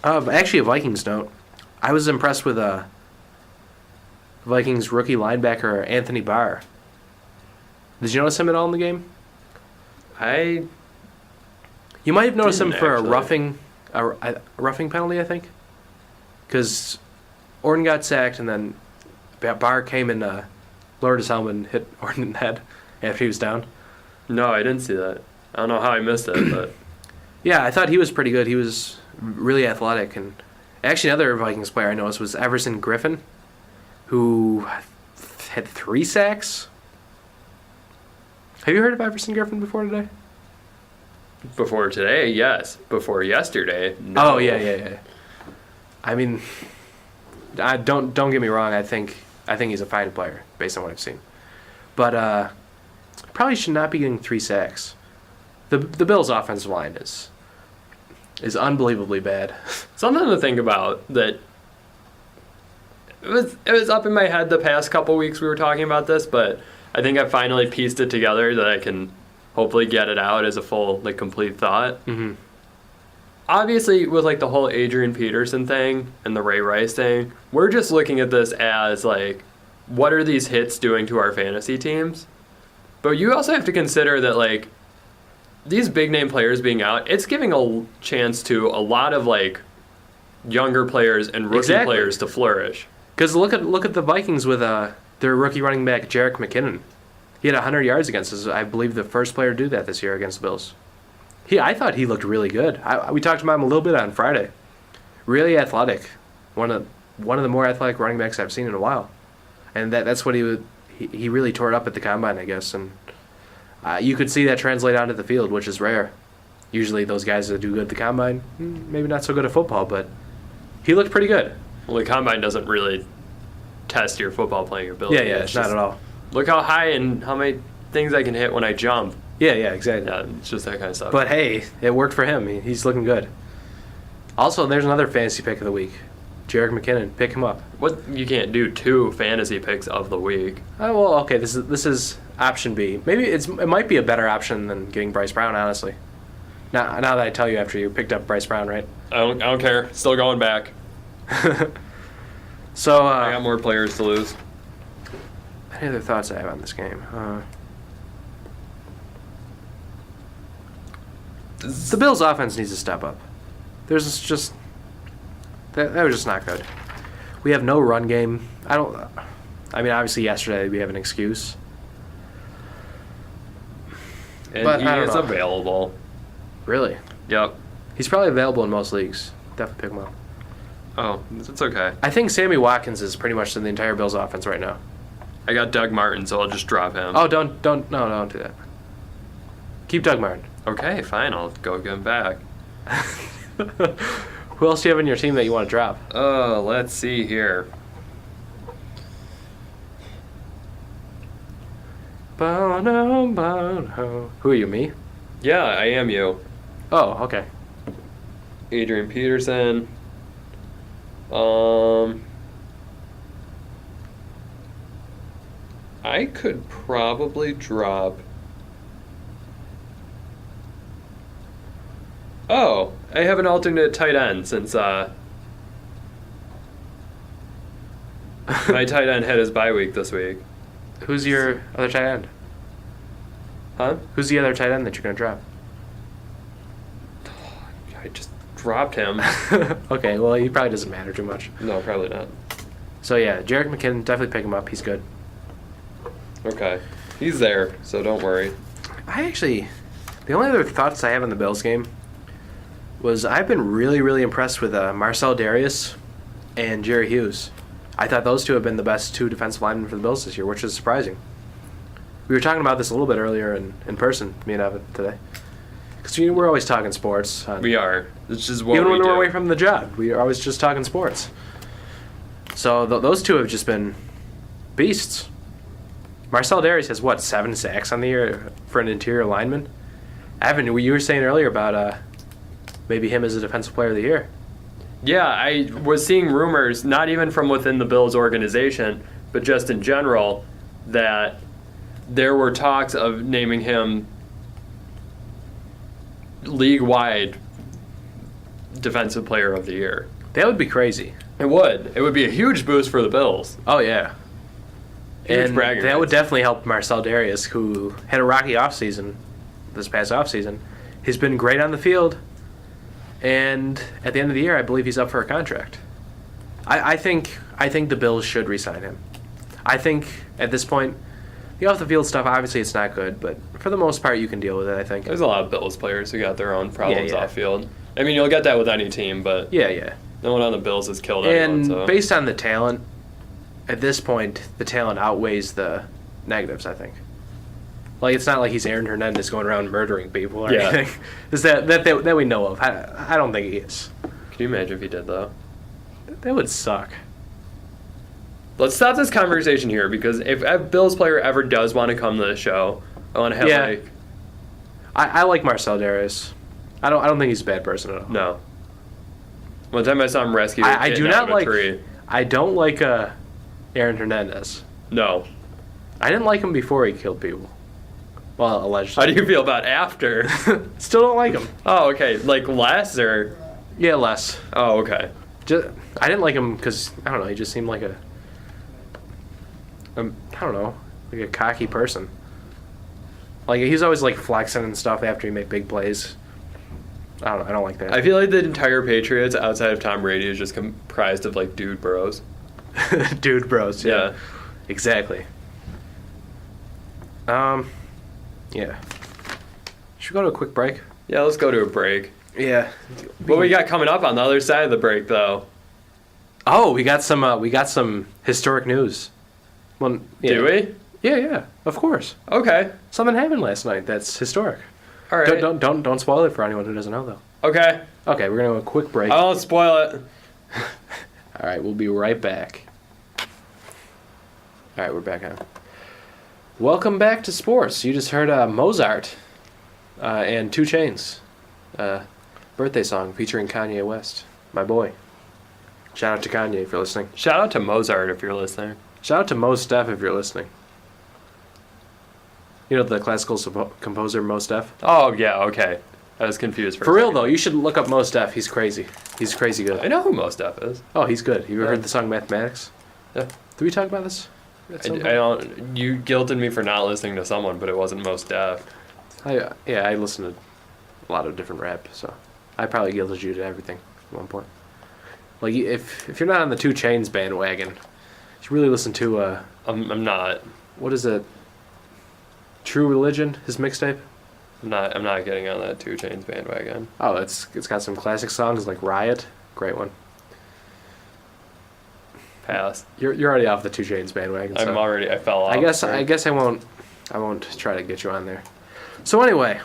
Actually, a Vikings note. I was impressed with Vikings rookie linebacker Anthony Barr. Did you notice him at all in the game? You might have noticed him for a roughing penalty, I think. Because Orton got sacked, and then Barr came and lowered his helmet and hit Orton in the head after he was down. No, I didn't see that. I don't know how I missed it, but... Yeah, I thought he was pretty good. He was really athletic. And actually, another Vikings player I noticed was Everson Griffin, who had 3 sacks. Have you heard of Everson Griffin before today? Before today, yes. Before yesterday, no. Oh, yeah. I mean, don't get me wrong. I think he's a fighting player based on what I've seen, but probably should not be getting 3 sacks. The Bills' offensive line is unbelievably bad. Something to think about that. It was up in my head the past couple weeks we were talking about this, but I think I finally pieced it together that I can hopefully get it out as a full, complete thought. Mm-hmm. Obviously, with, the whole Adrian Peterson thing and the Ray Rice thing, we're just looking at this as, what are these hits doing to our fantasy teams? But you also have to consider that, these big-name players being out, it's giving a chance to a lot of, younger players and rookie players to flourish. Because look at the Vikings with their rookie running back, Jerick McKinnon. He had 100 yards against us. I believe the first player to do that this year against the Bills. I thought he looked really good. We talked about him a little bit on Friday. Really athletic. One of the more athletic running backs I've seen in a while. And that's what he really tore it up at the combine, I guess. And you could see that translate onto the field, which is rare. Usually those guys that do good at the combine, maybe not so good at football, but he looked pretty good. Well, the combine doesn't really test your football playing ability. Yeah, it's not at all. Look how high and how many things I can hit when I jump. Yeah, exactly. Yeah, it's just that kind of stuff. But hey, it worked for him. He's looking good. Also, there's another fantasy pick of the week. Jerick McKinnon, pick him up. What, you can't do 2 fantasy picks of the week. Oh, well, okay, this is option B. Maybe it might be a better option than getting Bryce Brown, honestly. Now that I tell you after you picked up Bryce Brown, right? I don't care. Still going back. So I got more players to lose. Any other thoughts I have on this game? The Bills' offense needs to step up. There's just that was just not good. We have no run game. I mean, obviously yesterday we have an excuse. And but he is available. Really? Yep. He's probably available in most leagues. Definitely pick him up. Oh, it's okay. I think Sammy Watkins is pretty much in the entire Bills' offense right now. I got Doug Martin, so I'll just drop him. Oh, don't do that. Keep Doug Martin. Okay, fine. I'll go get him back. Who else do you have in your team that you want to drop? Oh, let's see here. Who are you, me? Yeah, I am you. Oh, okay. Adrian Peterson. I could probably drop. Oh, I have an alternate tight end since my tight end had his bye week this week. Who's your other tight end? Huh? Who's the other tight end that you're going to drop? I just dropped him. Okay, well, he probably doesn't matter too much. No, probably not. So, yeah, Jerick McKinnon, definitely pick him up. He's good. Okay. He's there, so don't worry. The only other thoughts I have on the Bills game was I've been really, really impressed with Marcel Darius and Jerry Hughes. I thought those two have been the best two defensive linemen for the Bills this year, which is surprising. We were talking about this a little bit earlier in person, me and Evan, today. Because we're always talking sports. We are. It's just what even we when do. we're away from the job, we are always just talking sports. So those two have just been beasts. Marcel Darius has, 7 sacks on the year for an interior lineman? Evan, you were saying earlier about maybe him as a defensive player of the year. Yeah, I was seeing rumors, not even from within the Bills organization, but just in general, that there were talks of naming him league-wide defensive player of the year. That would be crazy. It would. It would be a huge boost for the Bills. Oh, yeah. Huge And bragging that would rights. definitely help Marcel Darius, who had a rocky offseason this past offseason. He's been great on the field, and at the end of the year, I believe he's up for a contract. I think the Bills should re-sign him. I think at this point, the off-the-field stuff, obviously it's not good, but for the most part, you can deal with it, I think. There's a lot of Bills players who got their own problems Yeah. off field. I mean, you'll get that with any team, but Yeah. no one on the Bills has killed anyone. And So. based on the talent, at this point, the talent outweighs the negatives, I think. Like, it's not like he's Aaron Hernandez going around murdering people or Yeah. anything. Is that we know of. I don't think he is. Can you imagine if he did, though? That would suck. Let's stop this conversation here, because if a Bills player ever does want to come to the show, I want to have, Yeah. I like Marcel Darius. I don't think he's a bad person at all. No. One time I saw him rescue a I kitten do out not of a like. tree. I don't like Aaron Hernandez. No. I didn't like him before he killed people. Well, allegedly. How do you feel about after? Still don't like him. Oh, okay. Like less or? Yeah, less. Oh, okay. I didn't like him because I don't know. He just seemed like I don't know, like a cocky person. Like he's always like flexing and stuff after he made big plays. I don't like that. I feel like the entire Patriots outside of Tom Brady is just comprised of like dude bros. Dude bros. Yeah. Exactly. Yeah. Should we go to a quick break? Yeah, let's go to a break. Yeah. What we got coming up on the other side of the break, though? Oh, we got some historic news. Well, yeah. Do we? Yeah, of course. Okay. Something happened last night that's historic. All right. Don't spoil it for anyone who doesn't know though. Okay. Okay, we're gonna have a quick break. I won't spoil it. All right, we'll be right back. All right, we're back on. Welcome back to sports. You just heard Mozart and 2 Chainz birthday song featuring Kanye West, my boy. Shout out to Kanye if you're listening. Shout out to Mozart if you're listening. Shout out to Mos Def if you're listening. You know the classical composer Mos Def? Oh, yeah, okay. I was confused for a For real second. though, you should look up Mos Def. He's crazy. He's crazy good. I know who Mos Def is. Oh, he's good. You ever Yeah. heard the song Mathematics? Yeah. Did we talk about this? at I some point? don't. You guilted me for not listening to someone, but it wasn't Mos Def. I listen to a lot of different rap, so I probably guilted you to everything at one point. Like if you're not on the 2 Chainz bandwagon, you should really listen to I'm not. what is it? True Religion, his mixtape. I'm not getting on that 2 Chainz bandwagon. Oh, it's got some classic songs like Riot, great one. Pass. You're already off the 2 Chainz bandwagon. So I fell off. I guess I won't try to get you on there. So anyway,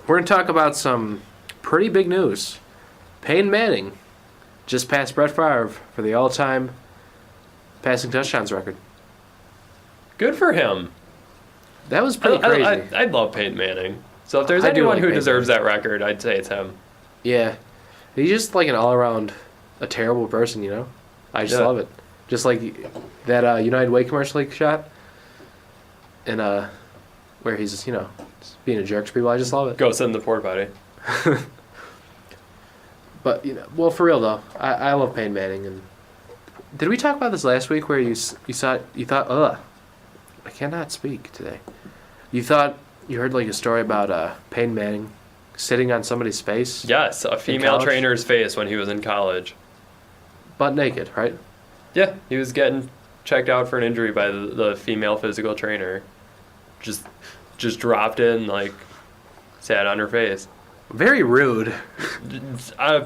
we're going to talk about some pretty big news. Peyton Manning just passed Brett Favre for the all-time passing touchdowns record. Good for him. That was pretty crazy. I love Peyton Manning. So if there's I do anyone like who Peyton deserves that record, I'd say it's him. Yeah. He's just like an all-around a terrible person, you know? I just love it. Just like that United Way commercial he shot. And where he's just, just being a jerk to people. I just love it. Go sit in the porta potty. But, well, for real, though, I love Peyton Manning. And did we talk about this last week where you thought, I cannot speak today. You thought you heard like a story about Peyton Manning sitting on somebody's face? Yes, a female trainer's face when he was in college. Butt naked, right? Yeah, he was getting checked out for an injury by the female physical trainer. Just dropped in, like, sat on her face. Very rude.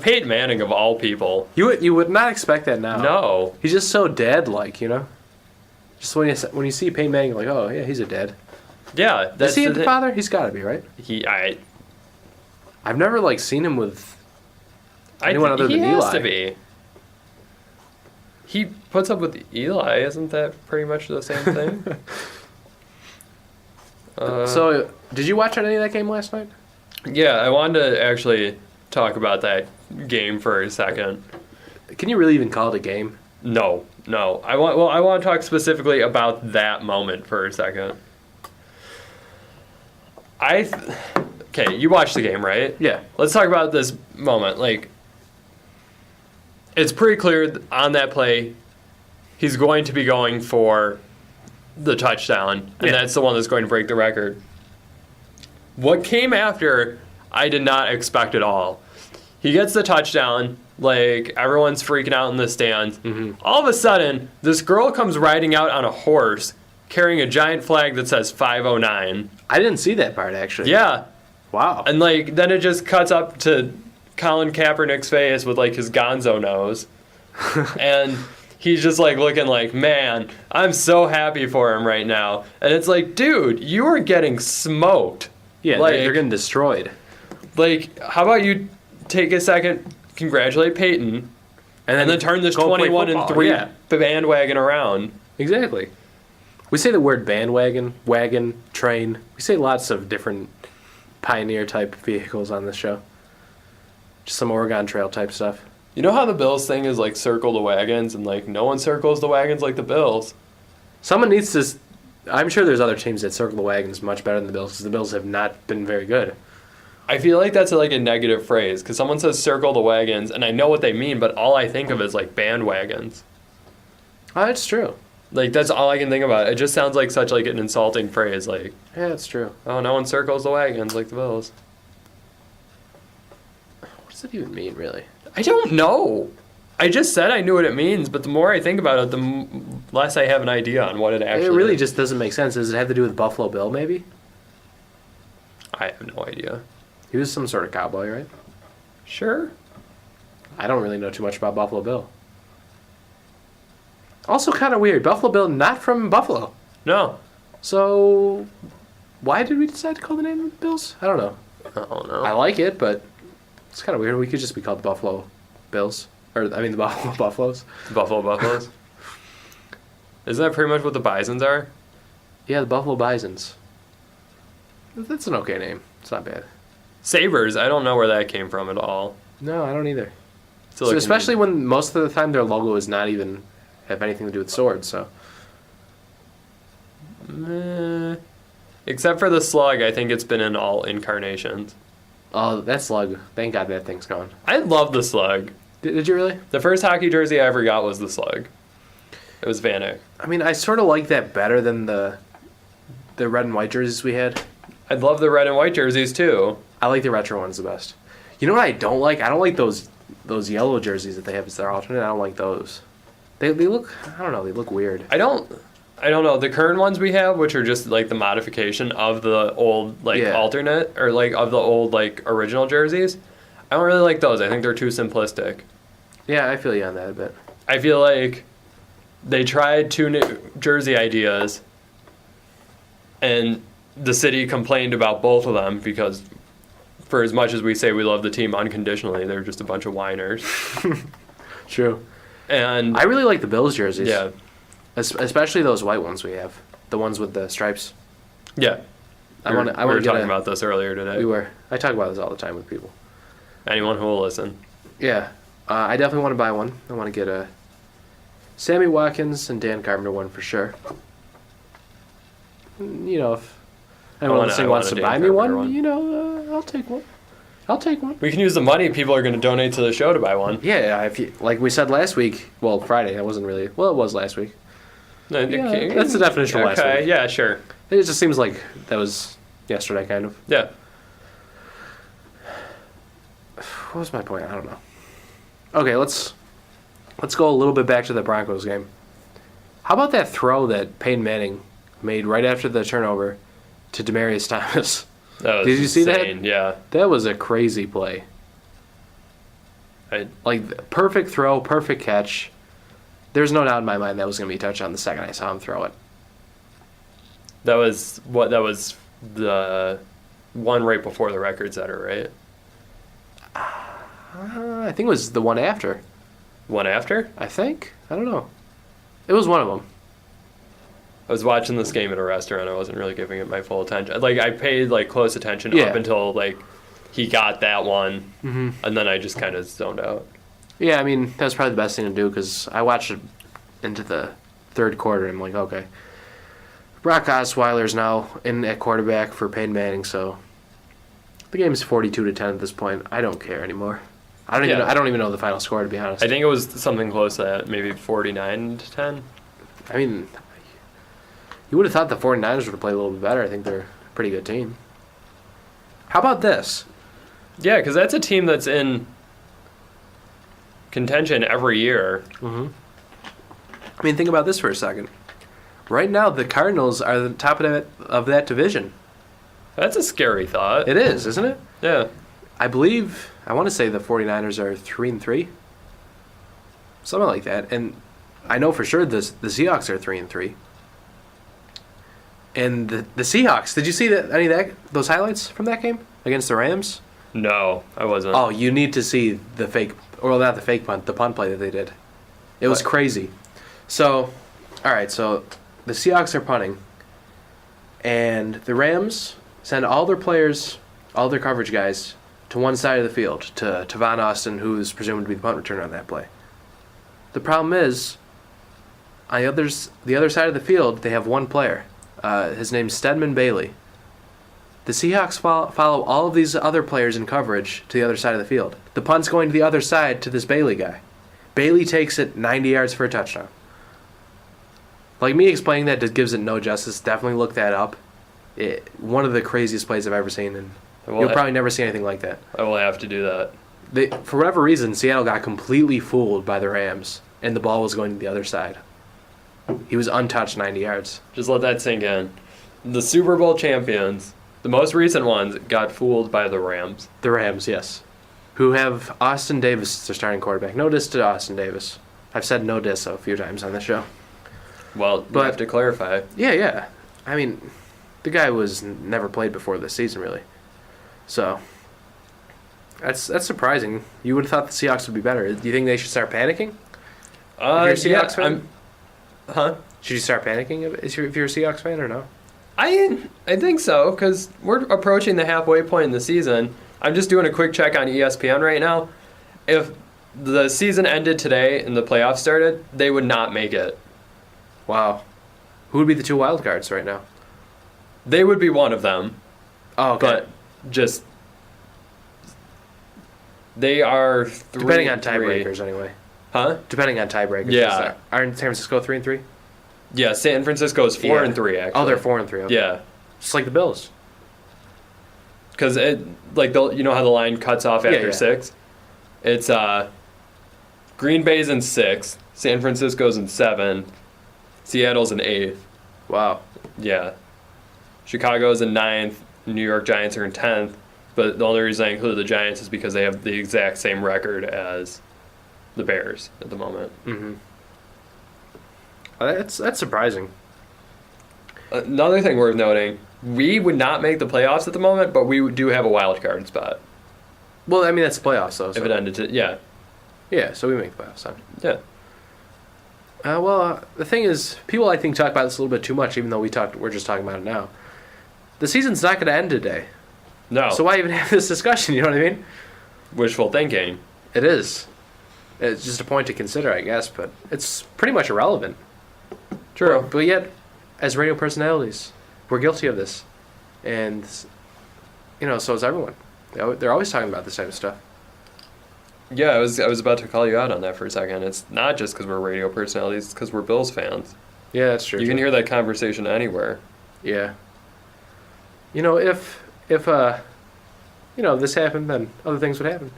Peyton Manning, of all people. You would not expect that now. No. He's just so dad-like, Just when you see Peyton Manning, you're like, oh, yeah, he's a dad. Yeah. Is he a father? He's got to be, right? I've never, seen him with anyone other than Eli. He has to be. He puts up with Eli. Isn't that pretty much the same thing? So, did you watch any of that game last night? Yeah, I wanted to actually talk about that game for a second. Can you really even call it a game? No. I want to talk specifically about that moment for a second. Okay, you watched the game, right? Yeah. Let's talk about this moment. It's pretty clear on that play, he's going to be going for the touchdown, and that's the one that's going to break the record. What came after, I did not expect at all. He gets the touchdown, everyone's freaking out in the stands. Mm-hmm. All of a sudden, this girl comes riding out on a horse, carrying a giant flag that says 509. I didn't see that part, actually. Yeah. Wow. And, then it just cuts up to Colin Kaepernick's face with, his gonzo nose. And he's just, looking like, man, I'm so happy for him right now. And it's like, dude, you are getting smoked. Yeah, they're getting destroyed. How about you take a second, congratulate Peyton, and then turn this 21-3 bandwagon around. Exactly. We say the word bandwagon, wagon, train. We say lots of different pioneer-type vehicles on this show. Just some Oregon Trail type stuff. You know how the Bills thing is, circle the wagons, and, no one circles the wagons like the Bills? Someone needs to... I'm sure there's other teams that circle the wagons much better than the Bills, because the Bills have not been very good. I feel like that's a negative phrase, because someone says circle the wagons, and I know what they mean, but all I think of is, bandwagons. Oh, that's true. That's all I can think about. It just sounds like such, an insulting phrase, Yeah, that's true. Oh, no one circles the wagons like the Bills. What does it even mean, really? I don't know. I just said I knew what it means, but the more I think about it, the less I have an idea on what it actually is. It really just doesn't make sense. Does it have to do with Buffalo Bill, maybe? I have no idea. He was some sort of cowboy, right? Sure. I don't really know too much about Buffalo Bill. Also kind of weird. Buffalo Bill, not from Buffalo. No. So, why did we decide to call the name of the Bills? I don't know. I don't know. I like it, but it's kind of weird. We could just be called the Buffalo Bills. The Buffalo Buffaloes. The Buffalo Buffaloes? Isn't that pretty much what the Bisons are? Yeah, the Buffalo Bisons. That's an okay name. It's not bad. Sabres, I don't know where that came from at all. No, I don't either. So especially when most of the time their logo is not even have anything to do with swords, so. Except for the slug, I think it's been in all incarnations. Oh, that slug. Thank God that thing's gone. I love the slug. Did you really? The first hockey jersey I ever got was the slug. It was Van Eyck. I sort of like that better than the red and white jerseys we had. I love the red and white jerseys, too. I like the retro ones the best. You know what I don't like? I don't like those yellow jerseys that they have as their alternate. I don't like those. They look, I don't know, they look weird. I don't know. The current ones we have, which are just the modification of the old alternate or of the old original jerseys, I don't really like those. I think they're too simplistic. Yeah, I feel you on that a bit. I feel like they tried 2 new jersey ideas and the city complained about both of them because for as much as we say we love the team unconditionally, they're just a bunch of whiners. True. And I really like the Bills jerseys. yeah, Especially those white ones we have. The ones with the stripes. yeah. I want to we were get talking about this earlier today. We were. I talk about this all the time with people. Anyone who will listen. Yeah. I definitely want to buy one. I want to get a Sammy Watkins and Dan Carpenter one for sure. You know, if anyone listening wants to buy me one, you know, I'll take one. I'll take one. We can use the money people are going to donate to the show to buy one. Yeah, if you, like we said last week, well, Friday, it wasn't really, well, it was last week. Okay. That's the definition of last week. Okay, yeah, sure. It just seems like that was yesterday, kind of. Yeah. What was my point? I don't know. Okay, let's go a little bit back to the Broncos game. How about that throw that Peyton Manning made right after the turnover to Demaryius Thomas? That was Did you see insane. that? Yeah. That was a crazy play. Like, perfect throw, perfect catch. There's no doubt in my mind that was going to be a touchdown the second I saw him throw it. That was the one right before the record setter, right? I think it was the one after. One after? I think. I don't know. It was one of them. I was watching this game at a restaurant. I wasn't really giving it my full attention. Like, I paid, like, close attention up until, like, he got that one, and then I just kind of zoned out. Yeah, I mean, that was probably the best thing to do because I watched it into the third quarter and I'm like, okay. Brock Osweiler's now in at quarterback for Peyton Manning, so the game is 42-10 at this point. I don't care anymore. I don't even know the final score, to be honest. I think it was something close to that, maybe 49-10. I mean, you would have thought the 49ers would have played a little bit better. I think they're a pretty good team. How about this? Yeah, because that's a team that's in contention every year. Mm-hmm. I mean, think about this for a second. Right now, the Cardinals are the top of that division. That's a scary thought. It is, isn't it? Yeah. I want to say the 49ers are 3-3. Something like that. And I know for sure the Seahawks are 3-3. And the Seahawks, did you see those highlights from that game against the Rams? No, I wasn't. Oh, you need to see the punt play that they did. It was crazy. So, all right, so the Seahawks are punting. And the Rams send all their players, all their coverage guys, to one side of the field, to Tavon Austin, who's presumed to be the punt returner on that play. The problem is, on the other side of the field, they have one player. His name's Stedman Bailey. The Seahawks follow all of these other players in coverage to the other side of the field. The punt's going to the other side to this Bailey guy. Bailey takes it 90 yards for a touchdown. Like, me explaining that just gives it no justice. Definitely look that up. One of the craziest plays I've ever seen, and you'll probably never see anything like that. I will have to do that. For whatever reason, Seattle got completely fooled by the Rams, and the ball was going to the other side. He was untouched 90 yards. Just let that sink in. The Super Bowl champions, the most recent ones, got fooled by the Rams. The Rams, yes. Who have Austin Davis as their starting quarterback. No diss to Austin Davis. I've said no diss a few times on this show. Well, you have to clarify. Yeah. I mean, the guy was never played before this season, really. So, that's surprising. You would have thought the Seahawks would be better. Do you think they should start panicking? If you're a Seahawks fan? Should you start panicking if you're a Seahawks fan or no? I think so, because we're approaching the halfway point in the season. I'm just doing a quick check on ESPN right now. If the season ended today and the playoffs started, they would not make it. Wow. Who would be the two wild cards right now? They would be one of them. Oh, okay. But just they are 3-3. Depending on tiebreakers, anyway. Huh? Depending on tiebreakers. Yeah. Aren't San Francisco 3-3? Yeah, San Francisco's 4-3 actually. Oh, they're 4-3. Okay. Yeah. Just like the Bills. Because you know how the line cuts off after 6? It's Green Bay's in 6th, San Francisco's in 7th, Seattle's in 8th. Wow. Yeah. Chicago's in 9th, New York Giants are in 10th, but the only reason I included the Giants is because they have the exact same record as the Bears at the moment. Mm-hmm. That's surprising. Another thing worth noting, we would not make the playoffs at the moment, but we do have a wild card spot. Well, I mean, that's playoffs, though. So. If it ended to, yeah. Yeah, so we make the playoffs. Huh? Yeah. The thing is, people, I think, talk about this a little bit too much, even though we're just talking about it now. The season's not going to end today. No. So why even have this discussion, you know what I mean? Wishful thinking. It is. It's just a point to consider, I guess, but it's pretty much irrelevant. True. But yet, as radio personalities, we're guilty of this. And, so is everyone. They're always talking about this type of stuff. Yeah, I was about to call you out on that for a second. It's not just because we're radio personalities, it's because we're Bills fans. Yeah, that's true. You can hear that conversation anywhere. Yeah. If this happened, then other things would happen,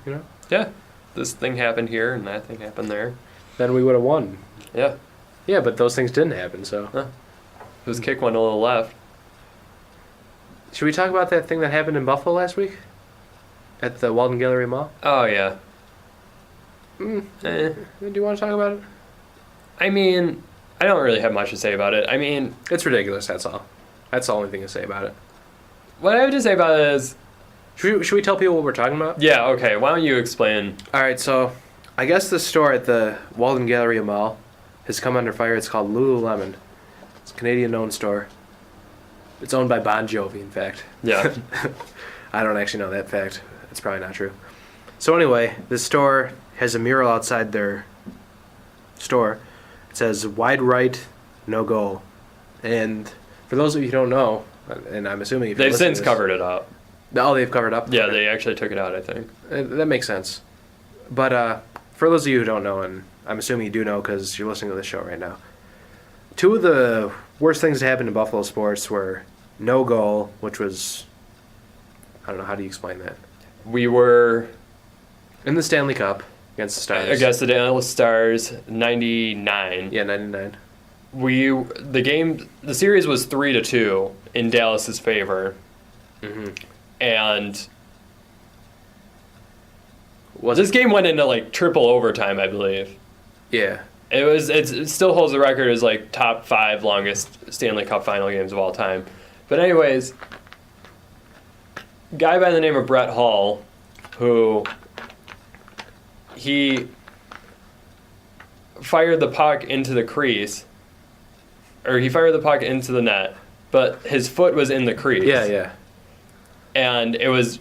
Yeah. This thing happened here and that thing happened there. Then we would have won. Yeah. Yeah, but those things didn't happen, so. Huh. His kick went a little left. Should we talk about that thing that happened in Buffalo last week? At the Walden Gallery Mall? Oh, yeah. Do you want to talk about it? I mean, I don't really have much to say about it. I mean... It's ridiculous, that's all. That's the only thing to say about it. What I have to say about it is... Should we tell people what we're talking about? Yeah, okay. Why don't you explain? Alright, so I guess the store at the Walden Gallery Mall has come under fire. It's called Lululemon. It's a Canadian-owned store. It's owned by Bon Jovi, in fact. Yeah. I don't actually know that fact. It's probably not true. So anyway, the store has a mural outside their store. It says, "Wide right, no goal." And for those of you who don't know, and I'm assuming if they've since covered it up. Oh, they've covered up? Yeah, they actually took it out, I think. That makes sense. But for those of you who don't know, and I'm assuming you do know because you're listening to this show right now, two of the worst things that happened in Buffalo sports were no goal, which was, I don't know, how do you explain that? We were... in the Stanley Cup against the Stars. Against the Dallas Stars, 99. Yeah, 99. The series was 3-2 in Dallas's favor. Mm-hmm. And this game went into like triple overtime, I believe. Yeah. It still holds the record as like top 5 longest Stanley Cup final games of all time. But anyways, guy by the name of Brett Hull, who he fired the puck into the crease, or he fired the puck into the net, but his foot was in the crease. Yeah. And it was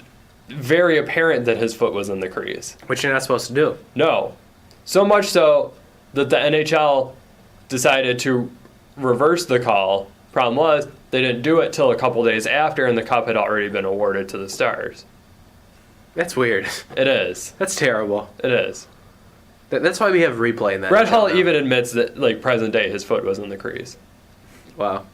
very apparent that his foot was in the crease. Which you're not supposed to do. No. So much so that the NHL decided to reverse the call. Problem was, they didn't do it till a couple days after, and the cup had already been awarded to the Stars. That's weird. It is. That's terrible. It is. That's why we have replay in that. Brett Hull even admits that, like, present day, his foot was in the crease. Wow.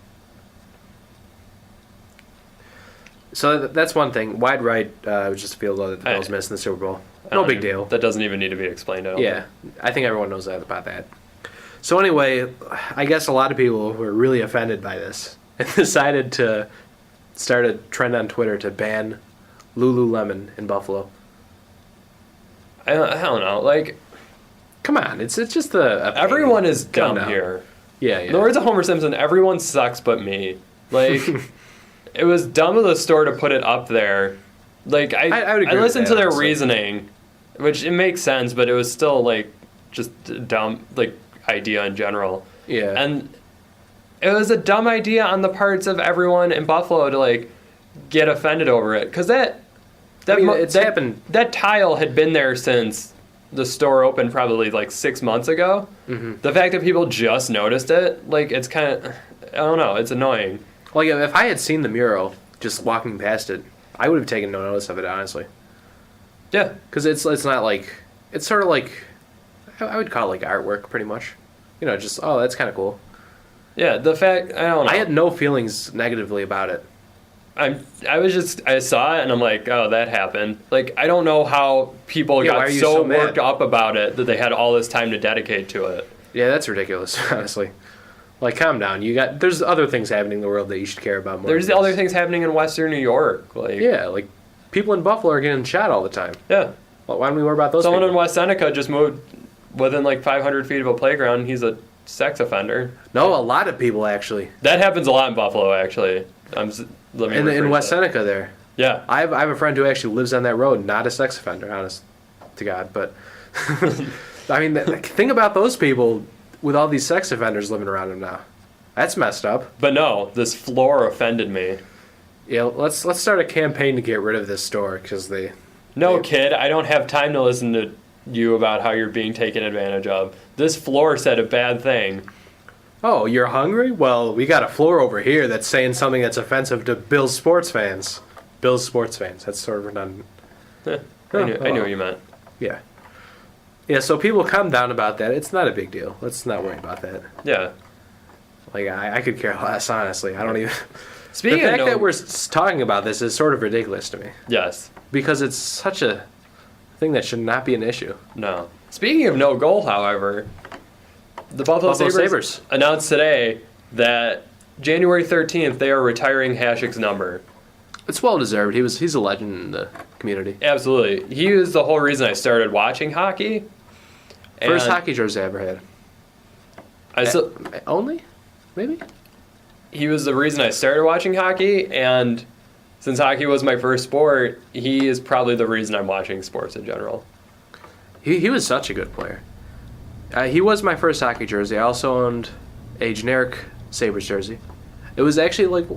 So that's one thing. Wide right was just a field goal that the Bills missed in the Super Bowl. No big deal. That doesn't even need to be explained out. Yeah, I think everyone knows about that. So anyway, I guess a lot of people were really offended by this and decided to start a trend on Twitter to ban Lululemon in Buffalo. I don't know. Like, come on, it's just everyone is dumb here. Yeah. In the words of Homer Simpson, everyone sucks but me. Like, it was dumb of the store to put it up there. Like, I listened to their reasoning, which it makes sense, but it was still, like, just a dumb, like, idea in general. Yeah. And it was a dumb idea on the parts of everyone in Buffalo to, like, get offended over it. Because it's happened. That tile had been there since the store opened probably, like, 6 months ago. Mm-hmm. The fact that people just noticed it, like, it's kind of, I don't know, it's annoying. Well, yeah, if I had seen the mural just walking past it, I would have taken no notice of it, honestly. Yeah. Because it's not like... It's sort of like... I would call it like artwork, pretty much. You know, just, oh, that's kind of cool. Yeah, the fact... I don't know. I had no feelings negatively about it. I saw it, and I'm like, oh, that happened. Like, I don't know how people got so worked up about it that they had all this time to dedicate to it. Yeah, that's ridiculous, honestly. Like, calm down. There's other things happening in the world that you should care about more. There's other things happening in Western New York. Like, yeah, like people in Buffalo are getting shot all the time. Yeah. Well, why don't we worry about those Someone people? in West Seneca just moved within like 500 feet of a playground. He's a sex offender. No, a lot of people actually. That happens a lot in Buffalo, actually. In West Seneca there. Yeah. I have a friend who actually lives on that road, not a sex offender, honest to God. But, I mean, think about those people with all these sex offenders living around them now. That's messed up. But no, this floor offended me. Yeah, let's start a campaign to get rid of this store because they... No, kid, I don't have time to listen to you about how you're being taken advantage of. This floor said a bad thing. Oh, you're hungry? Well, we got a floor over here that's saying something that's offensive to Bills sports fans. Bills sports fans. That's sort of redundant. I knew what you meant. Yeah. Yeah, so people calm down about that. It's not a big deal. Let's not worry about that. Yeah. Like, I could care less, honestly. I don't even... Speaking the fact of that we're talking about this is sort of ridiculous to me. Yes. Because it's such a thing that should not be an issue. No. Speaking of no goal, however, the Buffalo Sabres announced today that January 13th they are retiring Hasek's number. It's well deserved. He's a legend in the community. Absolutely. He was the whole reason I started watching hockey. First hockey jersey I ever had. Only? Maybe? He was the reason I started watching hockey, and since hockey was my first sport, he is probably the reason I'm watching sports in general. He was such a good player. He was my first hockey jersey. I also owned a generic Sabres jersey. It was actually like,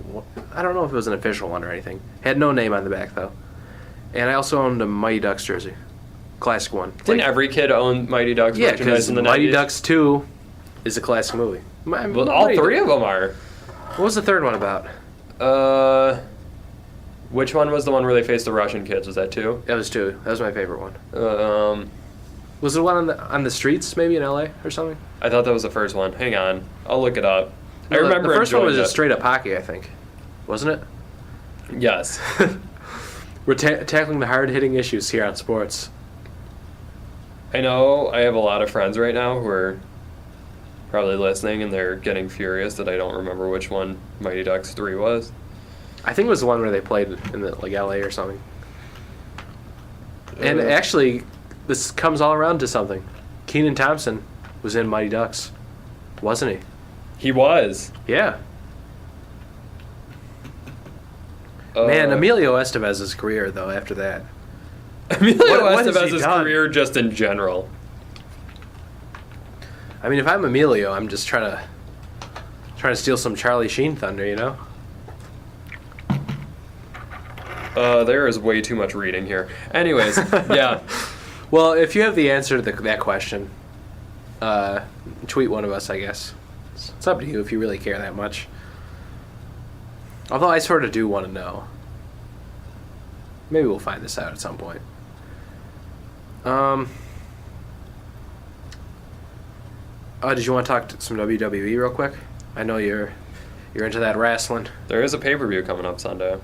I don't know if it was an official one or anything. It had no name on the back, though. And I also owned a Mighty Ducks jersey. Classic one. Didn't every kid own Mighty Ducks merchandise in the 90s? Mighty Ducks 2 is a classic movie. Well, all three of them are. What was the third one about? Which one was the one where they faced the Russian kids? Was that 2? That was 2. That was my favorite one. Was it one on the streets, maybe in LA or something? I thought that was the first one. Hang on, I'll look it up. No, I remember the first one was it. just straight up hockey, I think, wasn't it? Yes. We're tackling the hard hitting issues here on sports. I know I have a lot of friends right now who are probably listening, and they're getting furious that I don't remember which one Mighty Ducks 3 was. I think it was the one where they played in LA or something. And actually, this comes all around to something. Kenan Thompson was in Mighty Ducks, wasn't he? He was. Yeah. Man, Emilio Estevez's career, though, after that. Emilio Estevez's career just in general. I mean, if I'm Emilio, I'm just trying to steal some Charlie Sheen thunder, you know? There is way too much reading here. Anyways, yeah. Well, if you have the answer to that question, tweet one of us, I guess. It's up to you if you really care that much. Although I sort of do want to know. Maybe we'll find this out at some point. Did you want to talk some WWE real quick? I know you're into that wrestling. There is a pay-per-view coming up Sunday.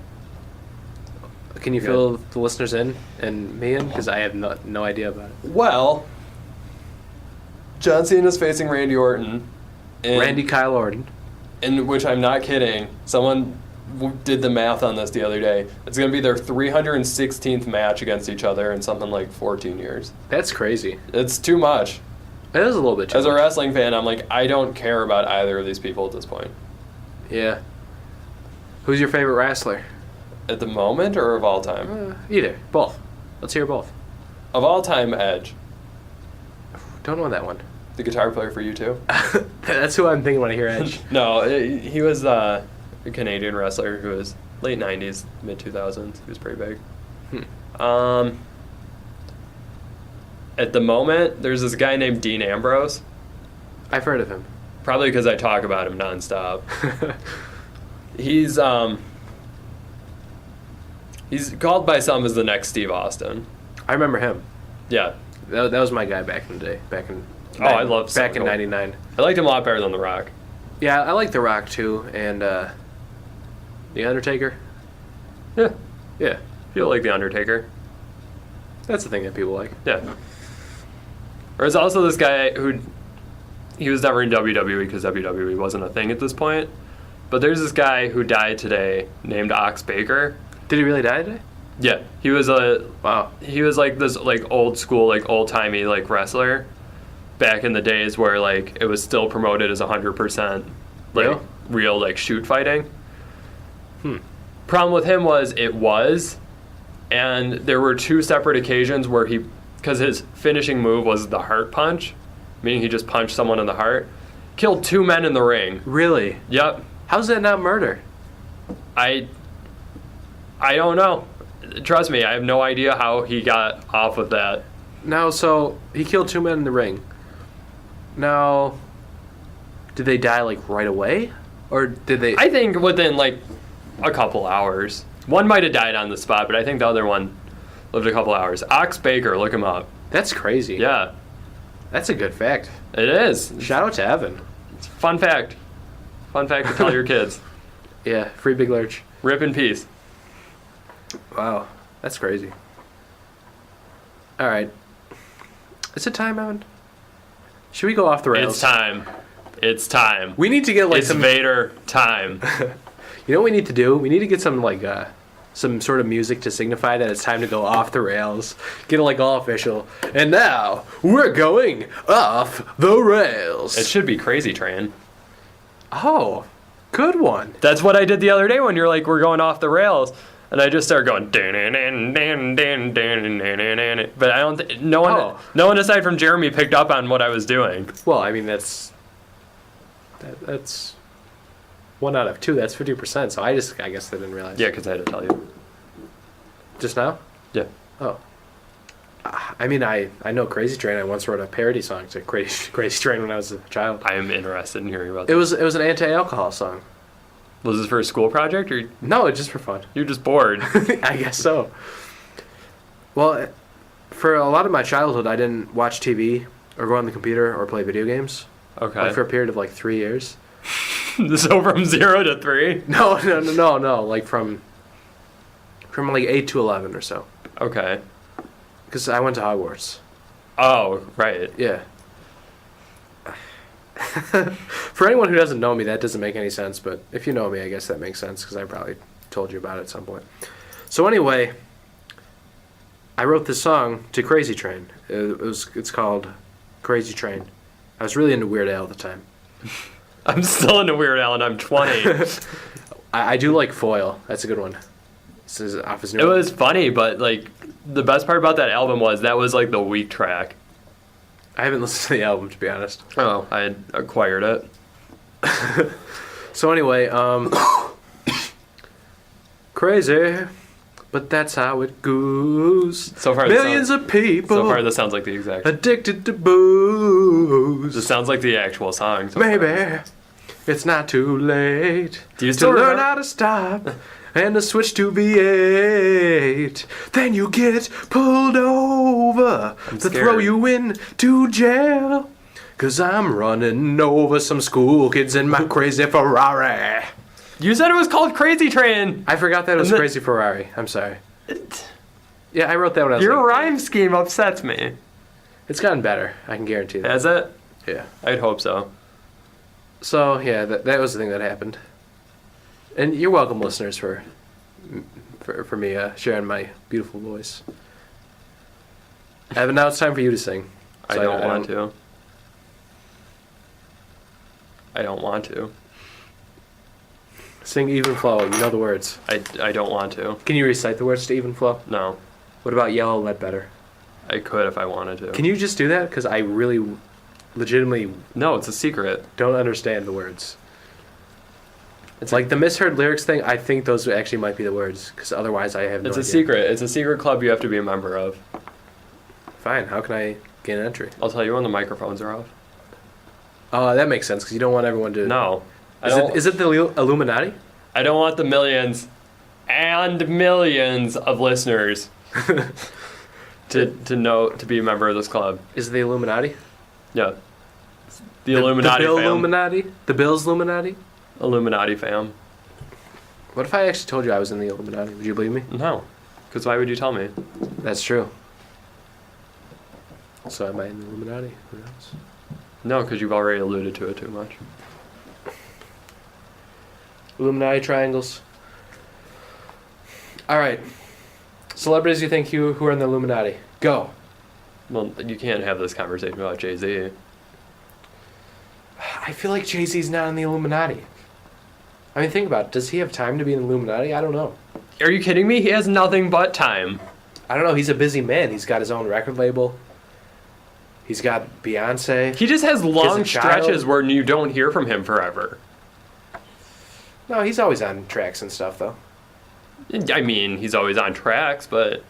Can you fill the listeners in and me in? Because I have no idea about it. Well, John Cena's facing Randy Orton. Randy Kyle Orton. In which I'm not kidding. Someone did the math on this the other day. It's going to be their 316th match against each other in something like 14 years. That's crazy. It's too much. It is a little bit too much. As a wrestling fan, I'm like, I don't care about either of these people at this point. Yeah. Who's your favorite wrestler? At the moment or of all time? Either. Both. Let's hear both. Of all time, Edge. Don't know that one. The guitar player for U2. That's who I'm thinking when I hear Edge. No, he was a Canadian wrestler who was late 90s, mid 2000s. He was pretty big. At the moment, there's this guy named Dean Ambrose. I've heard of him. Probably because I talk about him nonstop. He's called by some as the next Steve Austin. I remember him. Yeah. That was my guy back in the day. I love back in '99. I liked him a lot better than The Rock. Yeah, I like The Rock too, and The Undertaker. Yeah. Yeah. You like The Undertaker. That's the thing that people like. Yeah. There's also this guy he was never in WWE because WWE wasn't a thing at this point. But there's this guy who died today named Ox Baker. Did he really die today? Yeah. He was like this like old school, like old timey like wrestler. back in the days where like it was still promoted as 100% like real like shoot fighting. Problem with him was and there were 2 separate occasions where because his finishing move was the heart punch, meaning he just punched someone in the heart, killed 2 men in the ring. Really? Yep. How's that not murder? I don't know. Trust me, I have no idea how he got off with that. Now, so he killed 2 men in the ring. Now, did they die like right away, or did they? I think within like a couple hours. One might have died on the spot, but I think the other one lived a couple hours. Ox Baker, look him up. That's crazy. Yeah, that's a good fact. it is. Shout out to Evan. It's a fun fact. Fun fact to tell your kids. Yeah, free Big Lurch. Rip in peace. Wow, that's crazy. All right, is it time, Evan? Should we go off the rails? It's time. It's time. We need to get like It's some. Vader time. You know what we need to do? We need to get some like some sort of music to signify that it's time to go off the rails. Get it like all official. And now we're going off the rails. It should be Crazy Train. Oh, good one. That's what I did the other day when you're like, we're going off the rails. And I just started going, but I don't. No one aside from Jeremy picked up on what I was doing. Well, I mean that's 1 out of 2. That's 50%. So I guess they didn't realize. Yeah, because I had to tell you. Just now? Yeah. Oh. I mean, I know Crazy Train. I once wrote a parody song to Crazy Train when I was a child. I am interested in hearing about It this. was an anti-alcohol song. Was this for a school project or No, it's just for fun. you're just bored? I guess so. Well, for a lot of my childhood, I didn't watch TV or go on the computer or play video games. Okay. Like for a period of like 3 years. So from 0 to 3? No. Like from like 8 to 11 or so. Okay. Because I went to Hogwarts. Oh, right. Yeah. For anyone who doesn't know me, that doesn't make any sense. But if you know me, I guess that makes sense because I probably told you about it at some point. So anyway, I wrote this song to Crazy Train. It's called Crazy Train. I was really into Weird Al at the time. I'm still into Weird Al and I'm 20. I do like Foil. That's a good one. This is off his new It was funny, but like the best part about that album was that was like the weak track. I haven't listened to the album, to be honest. Oh, I had acquired it. So anyway, crazy, but that's how it goes. So far, Millions of people. So far, this sounds like the exact. Addicted to booze. This sounds like the actual song. Maybe it's not too late Do you to still learn remember? how to stop and to switch to V8. Then you get pulled over to scared. throw you into jail. 'Cause I'm running over some school kids in my crazy Ferrari. You said it was called Crazy Train. I forgot that it was And the- Crazy Ferrari. I'm sorry. Yeah, I wrote that when I was Your like, rhyme scheme upsets me. It's gotten better. I can guarantee that. Has it? Yeah. I'd hope so. So, yeah, that was the thing that happened. And you're welcome, listeners, for me sharing my beautiful voice. Evan, now it's time for you to sing. I So don't want to. I don't want to. Sing Even Flow. You know the words. I don't want to. Can you recite the words to Even Flow? No. What about Yellow Ledbetter? I could if I wanted to. Can you just do that? Because I really, legitimately No, it's a secret. don't understand the words. It's like the misheard lyrics thing. I think those actually might be the words. Because otherwise I have no It's idea. a secret. It's a secret club you have to be a member of. Fine. How can I gain an entry? I'll tell you when the microphones are off. Oh, that makes sense. Because you don't want everyone to... No. Is it the Illuminati? I don't want the millions and millions of listeners to be a member of this club. Is it the Illuminati? Yeah. The Illuminati The Bill fam. Illuminati? The Bill's Illuminati? Illuminati fam. What if I actually told you I was in the Illuminati? Would you believe me? No. Because why would you tell me? That's true. So am I in the Illuminati? Who knows? No, because you've already alluded to it too much. Illuminati triangles. All right. Celebrities you think who are in the Illuminati? Go. Well, you can't have this conversation about Jay-Z. I feel like Jay-Z's not in the Illuminati. I mean, think about it. Does he have time to be in the Illuminati? I don't know. Are you kidding me? He has nothing but time. I don't know. He's a busy man. He's got his own record label. He's got Beyonce. He just has long a child. stretches where you don't hear from him forever. No, he's always on tracks and stuff, though. I mean, he's always on tracks, but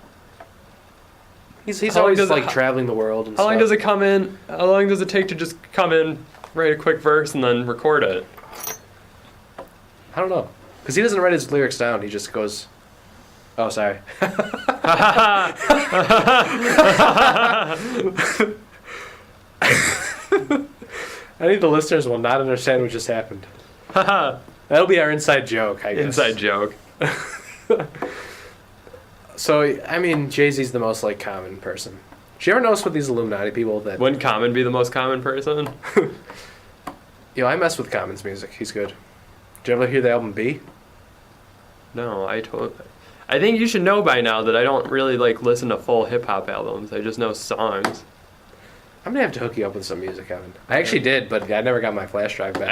He's How long always does it- like traveling the world and how stuff. long does it come in? How long does it take to just come in, write a quick verse, and then record it? I don't know. Because he doesn't write his lyrics down. He just goes, oh, sorry. I think the listeners will not understand what just happened. That'll be our inside joke, I guess. Inside joke. So, I mean, Jay-Z's the most, like, common person. Did you ever notice with these Illuminati people that... Wouldn't Common be the most common person? You know, I mess with Common's music. He's good. Did you ever hear the album B? No, I think you should know by now that I don't really like listen to full hip hop albums. I just know songs. I'm gonna have to hook you up with some music, Evan. I actually did, but I never got my flash drive back.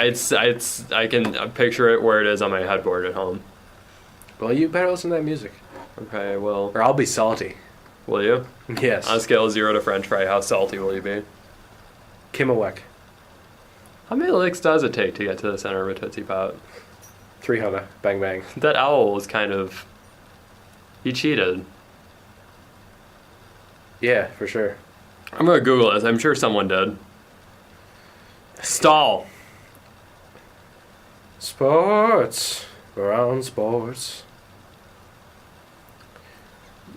I can picture it where it is on my headboard at home. Well, you better listen to that music. Okay, well, Or I'll be salty. will you? Yes. On a scale of 0 to French fry, how salty will you be? Kimmelweck. How many licks does it take to get to the center of a Tootsie Pop? 300. Bang, bang. That owl was kind of... He cheated. Yeah, for sure. I'm gonna Google this. I'm sure someone did. Stall. Sports. We're on sports.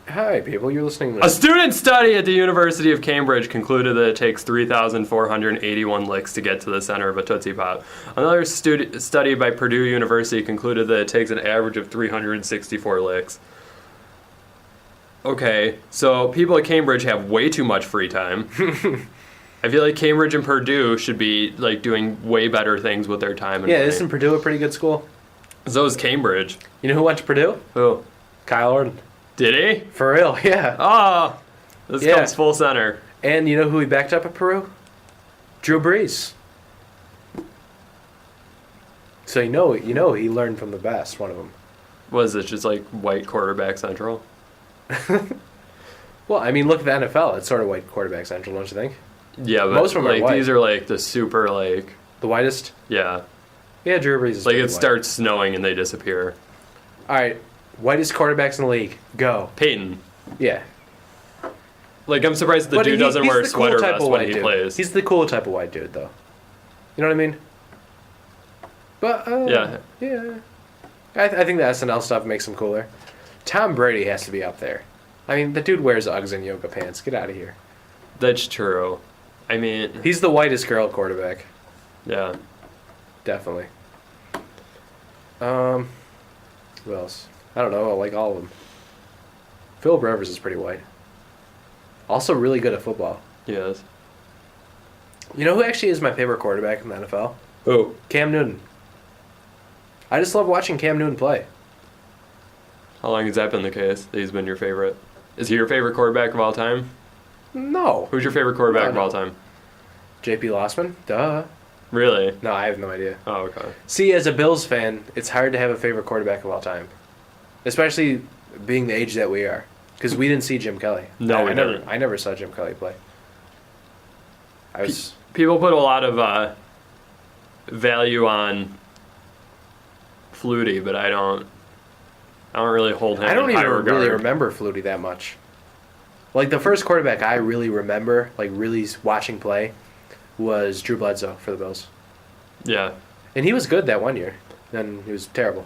Hi, people. You're listening to... A student study at the University of Cambridge concluded that it takes 3,481 licks to get to the center of a Tootsie Pop. Another study by Purdue University concluded that it takes an average of 364 licks. Okay, so people at Cambridge have way too much free time. I feel like Cambridge and Purdue should be like doing way better things with their time. And Yeah, money. isn't Purdue a pretty good school? So is Cambridge. You know who went to Purdue? Who? Kyle Orton. Did he? For real, yeah. Oh, this Yeah. comes full center. And you know who he backed up at Peru? Drew Brees. So you know he learned from the best, one of them. Was it just like white quarterback central? Well, I mean, look at the NFL. It's sort of white quarterback central, don't you think? Yeah, but Most of them are like white. these are like the super like The whitest? yeah. Yeah, Drew Brees is Like pretty it white. starts snowing and they disappear. All right, whitest quarterbacks in the league. Go. Peyton. Yeah. Like I'm surprised the But dude doesn't he's wear a the cool sweater type vest of when white he dude. plays. He's the cool type of white dude, though. You know what I mean? But Yeah. yeah. I think the SNL stuff makes him cooler. Tom Brady has to be up there. I mean, the dude wears Uggs and yoga pants. Get out of here. That's true. I mean, He's the whitest girl quarterback. yeah. Definitely. Who else? I don't know. I like all of them. Philip Rivers is pretty white. Also really good at football. Yes. You know who actually is my favorite quarterback in the NFL? Who? Cam Newton. I just love watching Cam Newton play. How long has that been the case? That he's been your favorite? Is he your favorite quarterback of all time? No. Who's your favorite quarterback of No. all time? JP Lossman? Duh. Really? No, I have no idea. Oh, okay. See, as a Bills fan, it's hard to have a favorite quarterback of all time. Especially being the age that we are. Because we didn't see Jim Kelly. No, we I never, didn't. I never saw Jim Kelly play. I was... People put a lot of value on Flutie, but I don't really hold him I don't in high even regard. really remember Flutie that much. Like, the first quarterback I really remember, like, really watching play, was Drew Bledsoe for the Bills. Yeah. And he was good that one year. Then he was terrible.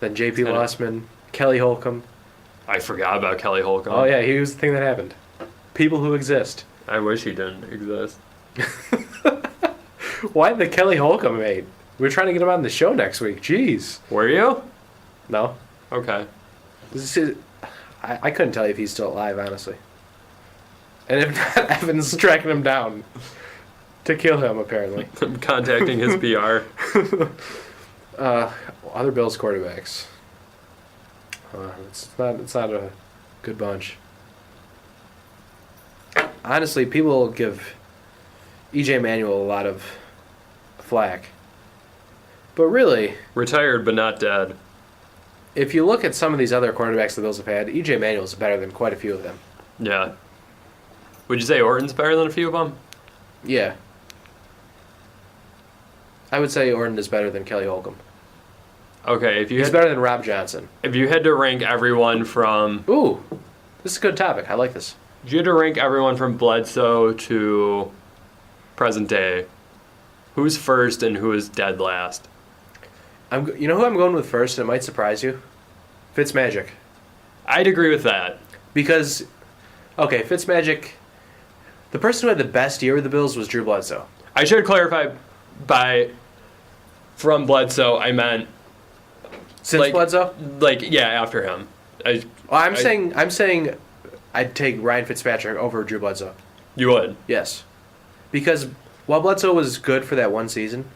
Then J.P. Kinda- Lossman, Kelly Holcomb. I forgot about Kelly Holcomb. Oh, yeah, he was the thing that happened. People who exist. I wish he didn't exist. Why the Kelly Holcomb mate? We're trying to get him on the show next week. Jeez. Were you? No. Okay. This is, I couldn't tell you if he's still alive, honestly. And if not, Evan's tracking him down to kill him, apparently. I'm contacting his PR. Other Bills quarterbacks. It's not a good bunch. Honestly, people give E.J. Manuel a lot of flack. But really, Retired but not dead. if you look at some of these other quarterbacks the Bills have had, E.J. Manuel is better than quite a few of them. Yeah. Would you say Orton's better than a few of them? Yeah. I would say Orton is better than Kelly Holcomb. Okay, He's better than Rob Johnson. if you had to rank everyone from Ooh, this is a good topic. I like this. if you had to rank everyone from Bledsoe to present day, who's first and who is dead last? You know who I'm going with first, and it might surprise you? Fitzmagic. I'd agree with that. Because, okay, Fitzmagic, the person who had the best year with the Bills was Drew Bledsoe. I should clarify by from Bledsoe, I meant Since Bledsoe? Yeah, after him. I'm saying I'd take Ryan Fitzpatrick over Drew Bledsoe. You would. Yes. Because while Bledsoe was good for that one season,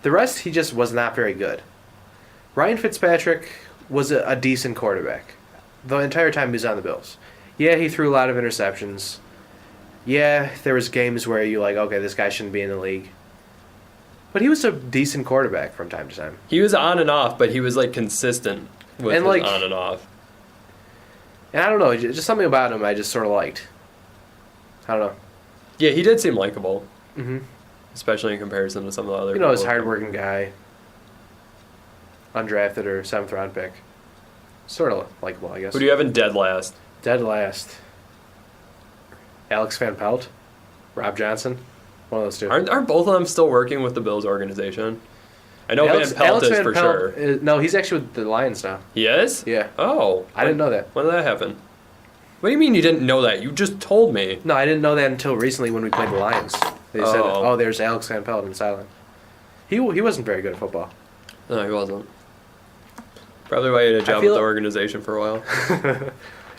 the rest he just was not very good. Ryan Fitzpatrick was a decent quarterback the entire time he was on the Bills. Yeah, he threw a lot of interceptions. Yeah, there was games where you like, okay, this guy shouldn't be in the league. But he was a decent quarterback from time to time. He was on and off, but he was consistent with And, his on and off. And I don't know, just something about him I just sort of liked. I don't know. Yeah, he did seem likable. Mm-hmm. Especially in comparison to some of the other He's a people. hard-working guy. Undrafted or 7th round pick. Sort of likable, I guess. Who do you have in dead last? Dead last. Alex Van Pelt. Rob Johnson. One of those two. Aren't both of them still working with the Bills organization? I know Van Pelt is for sure. No, he's actually with the Lions now. He is? Yeah. Oh. I didn't know that. When did that happen? What do you mean you didn't know that? You just told me. No, I didn't know that until recently when we played the Lions. They said, Oh. there's Alex Van Pelt in silent. He wasn't very good at football. No, he wasn't. Probably why he had a job with the organization for a while.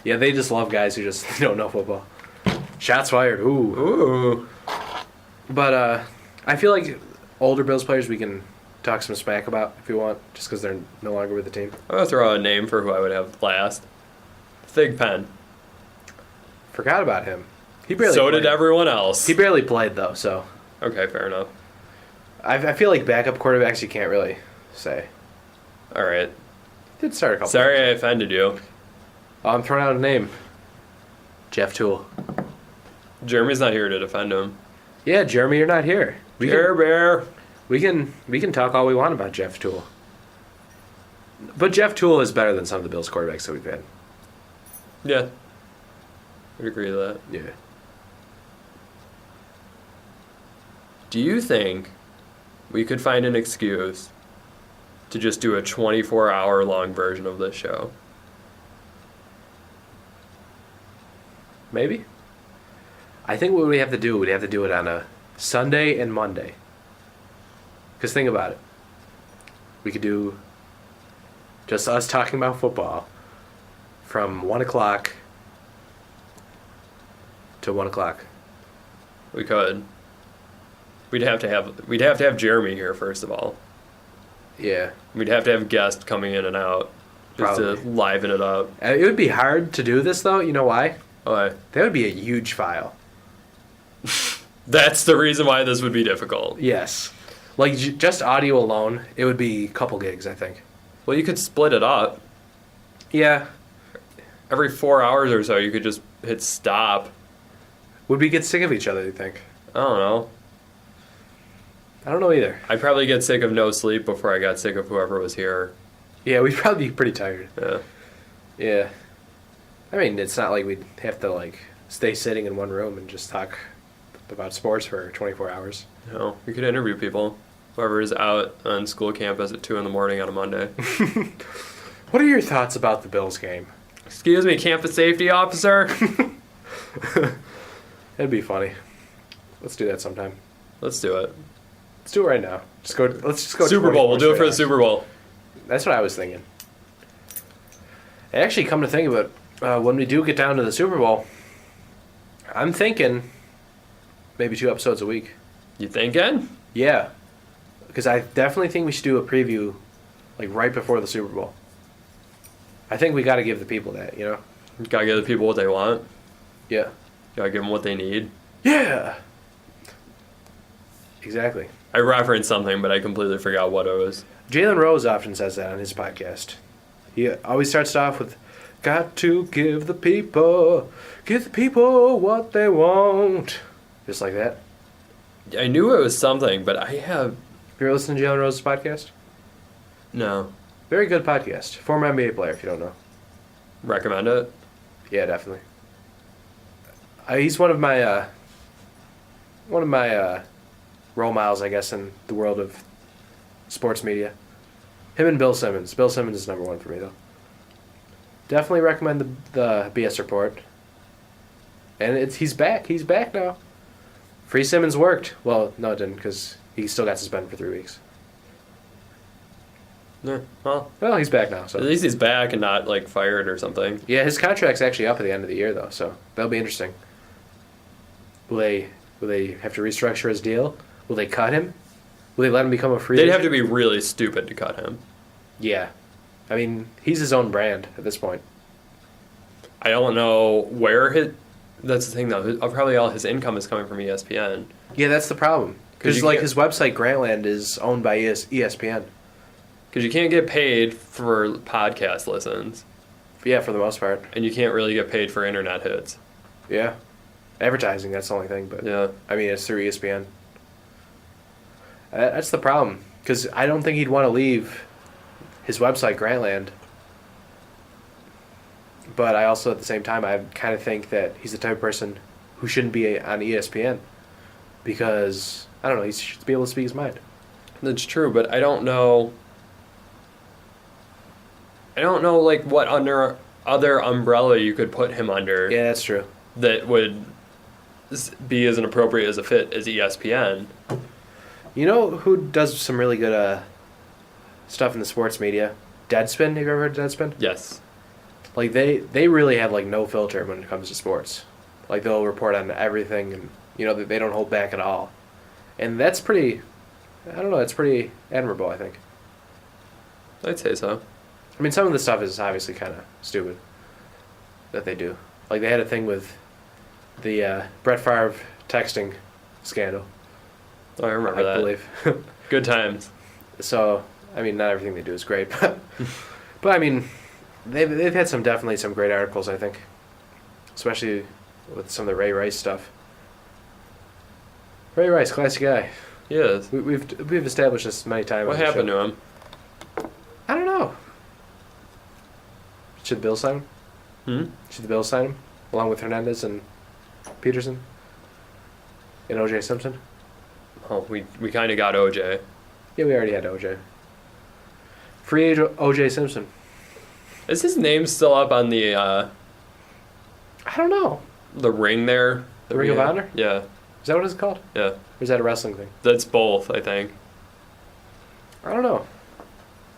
Yeah, they just love guys who just don't know football. Shots fired. Ooh. Ooh. But I feel like older Bills players we can talk some smack about if you want, just because they're no longer with the team. I'm going to throw out a name for who I would have last. Thig Penn. Forgot about him. He barely So played. did everyone else. He barely played, though, so. Okay, fair enough. I feel like backup quarterbacks you can't really say. All right. Did start a couple. Sorry I offended you. Oh, I'm throwing out a name. Jeff Toole. Jeremy's not here to defend him. Yeah, Jeremy, you're not here. Bear. We can talk all we want about Jeff Toole. But Jeff Toole is better than some of the Bills quarterbacks that we've had. Yeah. I'd agree with that. Yeah. Do you think we could find an excuse to just do a 24-hour long version of this show? Maybe. I think what we'd have to do it on a Sunday and Monday. Because think about it. We could do just us talking about football from 1 o'clock to 1 o'clock. We could. We'd have to have Jeremy here first of all. Yeah. We'd have to have guests coming in and out just Probably. to liven it up. It would be hard to do this, though. You know why? Why? That would be a huge file. That's the reason why this would be difficult. Yes. Like, just audio alone, it would be a couple gigs, I think. Well, you could split it up. Yeah. Every 4 hours or so, you could just hit stop. Would we get sick of each other, you think? I don't know. I don't know either. I'd probably get sick of no sleep before I got sick of whoever was here. Yeah, we'd probably be pretty tired. Yeah. Yeah. I mean, it's not like we'd have to, like, stay sitting in one room and just talk about sports for 24 hours. No, we could interview people. Whoever is out on school campus at 2 in the morning on a Monday. What are your thoughts about the Bills game? Excuse me, campus safety officer? It'd be funny. Let's do that sometime. Let's do it. Let's do it right now. Let's just go. Super Bowl. We'll do it for the Super Bowl. That's what I was thinking. Actually, come to think of it, when we do get down to the Super Bowl, I'm thinking maybe 2 episodes a week. You thinking? Yeah. Because I definitely think we should do a preview, like, right before the Super Bowl. I think we got to give the people that, you know? Gotta give the people what they want. Yeah. Gotta give them what they need. Yeah! Exactly. I referenced something, but I completely forgot what it was. Jalen Rose often says that on his podcast. He always starts off with, "Got to give the people what they want." Just like that. I knew it was something, but I have... Have you ever listened to Jalen Rose's podcast? No. Very good podcast. Former NBA player, if you don't know. Recommend it? Yeah, definitely. He's one of my role models, I guess, in the world of sports media. Him and Bill Simmons. Bill Simmons is number one for me, though. Definitely recommend the BS Report. And he's back. He's back now. Free Simmons worked. Well, no, it didn't, because he still got suspended for 3 weeks. Yeah, well, he's back now. So at least he's back and not, like, fired or something. yeah, his contract's actually up at the end of the year, though, so that'll be interesting. Will they have to restructure his deal? Will they cut him? Will they let him become a free agent? They'd have to be really stupid to cut him. Yeah. I mean, he's his own brand at this point. I don't know where his... That's the thing, though. Probably all his income is coming from ESPN. Yeah, that's the problem. Because, you like, can't- his website, Grantland, is owned by ESPN. Because you can't get paid for podcast listens, Yeah, for the most part. and you can't really get paid for internet hits. Yeah. Advertising, that's the only thing, but... Yeah. I mean, it's through ESPN. That's the problem. Because I don't think he'd want to leave his website, Grantland. But I also, at the same time, I kind of think that he's the type of person who shouldn't be on ESPN. Because, I don't know, he should be able to speak his mind. That's true, but I don't know... like, what other umbrella you could put him under Yeah, that's true. that would be as inappropriate as a fit as ESPN. You know who does some really good stuff in the sports media? Deadspin. Have you ever heard of Deadspin? Yes. Like, they really have, like, no filter when it comes to sports. Like, they'll report on everything, and, you know, they don't hold back at all. And that's pretty, I don't know, it's pretty admirable, I think. I'd say so. I mean, some of the stuff is obviously kind of stupid that they do. Like, they had a thing with the Brett Favre texting scandal, Oh, I remember I that. believe. Good times. So, I mean, not everything they do is great, but I mean, they've had definitely some great articles, I think, especially with some of the Ray Rice stuff. Ray Rice, classy guy. Yes. We've established this many times. What happened to him? I don't know. Should the Bills sign him? Hmm? Should the Bills sign him along with Hernandez and Peterson and O.J. Simpson? Oh, we kind of got OJ. Yeah, we already had O.J. Free agent O.J. Simpson. Is his name still up on the I don't know. ring there? The Ring of Honor? Yeah. Is that what it's called? Yeah. Or is that a wrestling thing? That's both, I think. I don't know.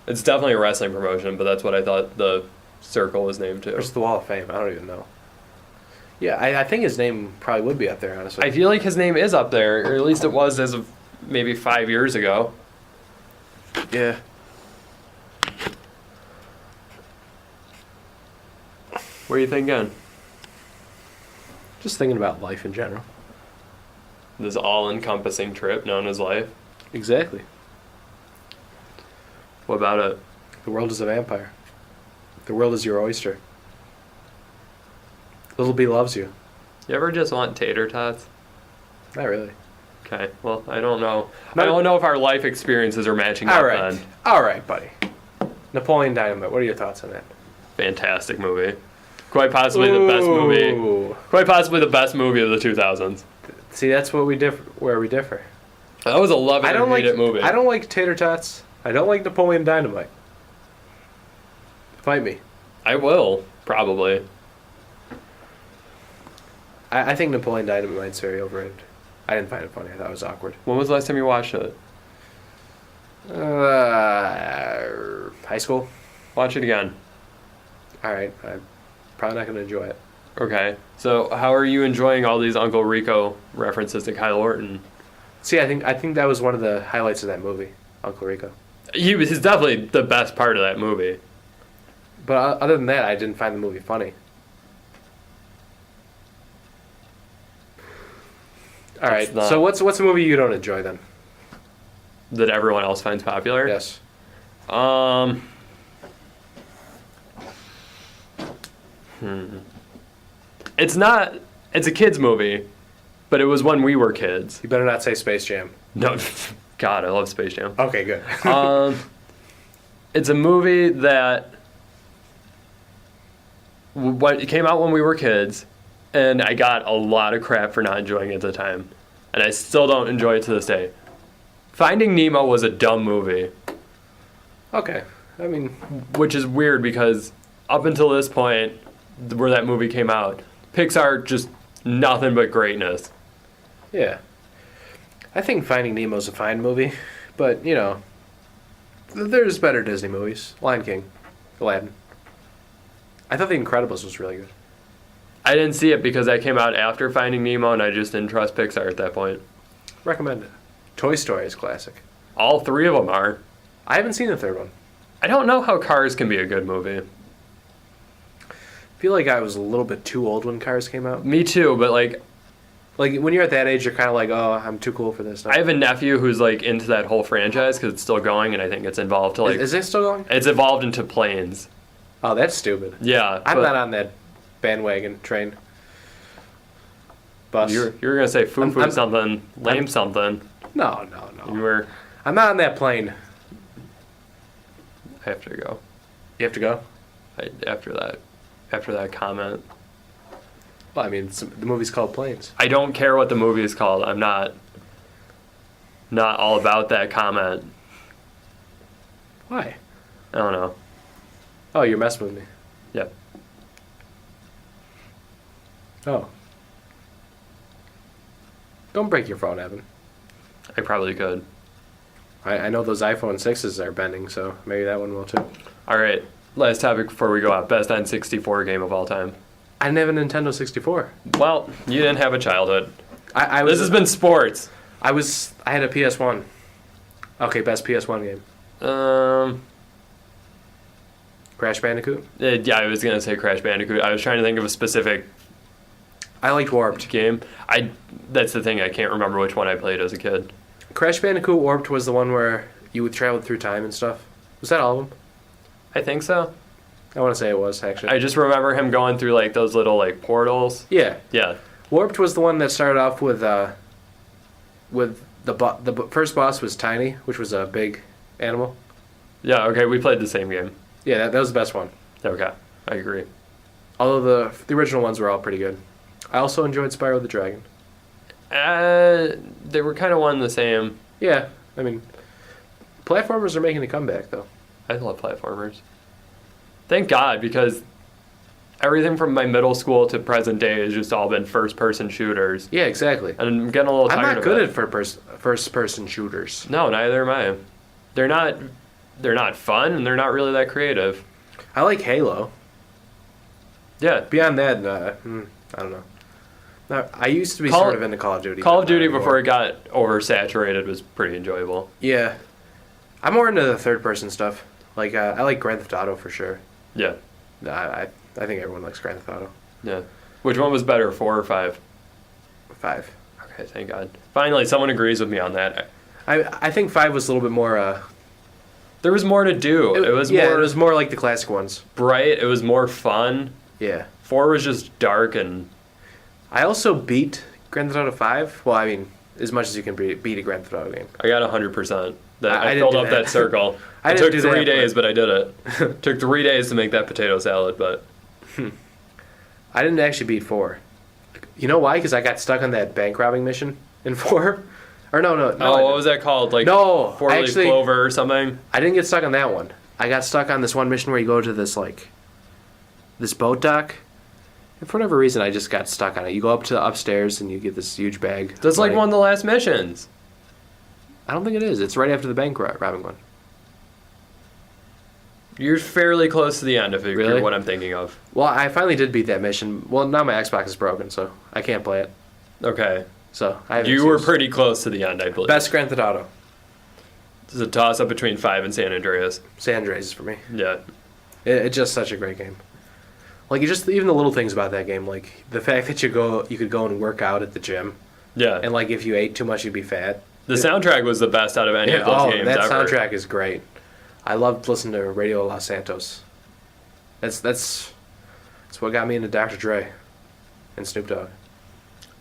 It's definitely a wrestling promotion, but that's what I thought the circle was named to. Or is it the Wall of Fame? I don't even know. Yeah, I think his name probably would be up there, honestly. I feel like his name is up there, or at least it was as of maybe 5 years ago. Yeah. What are you thinking? Just thinking about life in general. This all-encompassing trip known as life? Exactly. What about it? The world is a vampire. The world is your oyster. Little B loves you. You ever just want tater tots? Not really. Okay, well, I don't know. No. I don't know if our life experiences are matching up Alright. then. Alright, buddy. Napoleon Dynamite. What are your thoughts on that? Fantastic movie. Quite possibly the best movie. Ooh. Quite possibly the best movie of the 2000s. See, that's what where we differ. That was a love it or hate it movie. I don't like tater tots. I don't like Napoleon Dynamite. Fight me. I will, probably. I think Napoleon Dynamite's very overrated. I didn't find it funny. I thought it was awkward. When was the last time you watched it? High school. Watch it again. All right. I'm probably not going to enjoy it. Okay. So how are you enjoying all these Uncle Rico references to Kyle Orton? See, I think that was one of the highlights of that movie, Uncle Rico. He's definitely the best part of that movie. But other than that, I didn't find the movie funny. All right. It's not. So what's a movie you don't enjoy then? that everyone else finds popular? Yes. It's not. It's a kids movie, but it was when we were kids. You better not say Space Jam. No, God, I love Space Jam. Okay, good. It's a movie that it came out when we were kids, and I got a lot of crap for not enjoying it at the time, and I still don't enjoy it to this day. Finding Nemo was a dumb movie. Okay. I mean, which is weird because up until this point, where that movie came out, Pixar just nothing but greatness. yeah. I think Finding Nemo's a fine movie, but, you know, there's better Disney movies. Lion King, Aladdin. I thought The Incredibles was really good. I didn't see it because that came out after Finding Nemo, and I just didn't trust Pixar at that point. Recommend it. Toy Story is classic. All three of them are. I haven't seen the third one. I don't know how Cars can be a good movie. I feel like I was a little bit too old when Cars came out. Me too, but like when you're at that age, you're kind of like, oh, I'm too cool for this. I have a nephew who's like into that whole franchise because it's still going, and I think it's involved to like. Is it still going? It's evolved into planes. Oh, that's stupid. Yeah, I'm not on that bandwagon train. Bus. You're gonna say foo something, lame something. No. You were. I'm not on that plane. I have to go. You have to go? After that comment. Well, I mean, the movie's called Planes. I don't care what the movie is called. I'm not all about that comment. Why? I don't know. Oh, you're messing with me. Yep. Oh. Don't break your phone, Evan. I probably could. I know those iPhone 6s are bending, so maybe that one will too. All right. Last topic before we go out. Best N64 game of all time. I didn't have a Nintendo 64. Well, you didn't have a childhood. This has been sports. I had a PS1. Okay, best PS1 game. Crash Bandicoot? Yeah, I was gonna say Crash Bandicoot. I was trying to think of a specific I liked Warped. game. That's the thing. I can't remember which one I played as a kid. Crash Bandicoot Warped was the one where you would travel through time and stuff. Was that all of them? I think so. I want to say it was, actually. I just remember him going through like those little like portals. Yeah. Yeah. Warped was the one that started off with the first boss was Tiny, which was a big animal. Yeah. Okay. We played the same game. Yeah, that was the best one. Okay. I agree. Although the original ones were all pretty good. I also enjoyed Spyro the Dragon. They were kind of one and the same. Yeah, I mean, platformers are making a comeback, though. I love platformers. Thank God, because everything from my middle school to present day has just all been first-person shooters. Yeah, exactly. And I'm getting a little tired of it. I'm not good at first-person shooters. No, neither am I. They're not fun, and they're not really that creative. I like Halo. Yeah. Beyond that, I don't know. No, I used to be sort of into Call of Duty. Call of Duty before it got oversaturated was pretty enjoyable. Yeah. I'm more into the third-person stuff. Like, I like Grand Theft Auto for sure. Yeah. I think everyone likes Grand Theft Auto. Yeah. Which one was better, 4 or 5? 5. Okay, thank God. Finally, someone agrees with me on that. I think 5 was a little bit more... there was more to do. It was more like the classic ones. Bright. It was more fun. Yeah. 4 was just dark and... I also beat Grand Theft Auto 5. Well, I mean, as much as you can beat a Grand Theft Auto game. I got 100%. I didn't filled up that circle. It took 3 days, but I did it. Took 3 days to make that potato salad, but... I didn't actually beat 4. You know why? Because I got stuck on that bank robbing mission in 4. Or no. Oh, what was that called? Like no, 4-leaf clover or something? I didn't get stuck on that one. I got stuck on this one mission where you go to this boat dock. And for whatever reason, I just got stuck on it. You go up to upstairs and you get this huge bag. That's like one of the last missions. I don't think it is. It's right after the bank robbing one. You're fairly close to the end if Really? you're what I'm thinking of. Well, I finally did beat that mission. Well, now my Xbox is broken, so I can't play it. Okay. So I haven't You were pretty close to the end, I believe. Best Grand Theft Auto. It's a toss-up between 5 and San Andreas. San Andreas is for me. Yeah. It's just such a great game. Like, even the little things about that game, like the fact that you could go and work out at the gym. Yeah. And like if you ate too much, you'd be fat. The soundtrack was the best out of any of those games that ever. soundtrack is great. I loved listening to Radio Los Santos. That's what got me into Dr. Dre and Snoop Dogg.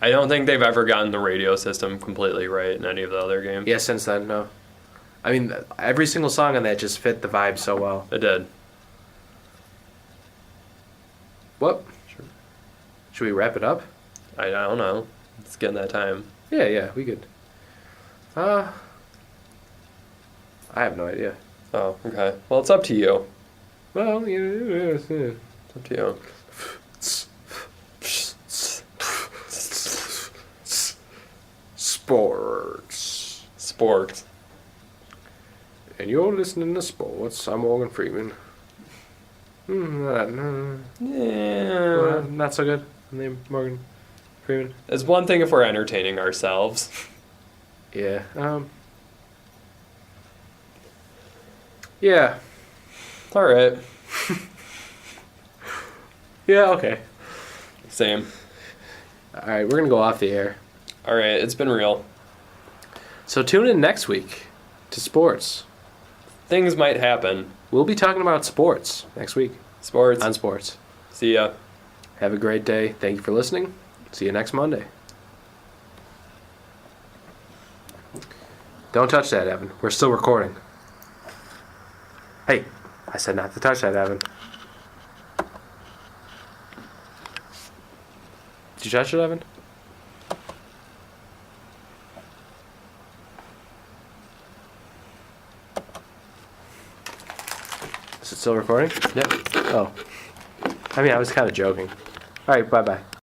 I don't think they've ever gotten the radio system completely right in any of the other games. Yeah, since then, no. I mean, every single song on that just fit the vibe so well. It did. What? Sure. Should we wrap it up? I don't know. It's getting that time. Yeah, we could. I have no idea. Oh, okay. Well, it's up to you. Well, It's up to you. Sports. And you're listening to Sports. I'm Morgan Freeman. Yeah. Not so good. Name Morgan Freeman. It's one thing if we're entertaining ourselves. Yeah. Yeah. All right. Yeah, okay. Same. All right, we're going to go off the air. All right, it's been real. So tune in next week to Sports. Things might happen. We'll be talking about sports next week. Sports. On Sports. See ya. Have a great day. Thank you for listening. See you next Monday. Don't touch that, Evan. We're still recording. Hey, I said not to touch that, Evan. Did you touch it, Evan? Is it still recording? Yep. Oh. I mean, I was kind of joking. All right, bye-bye.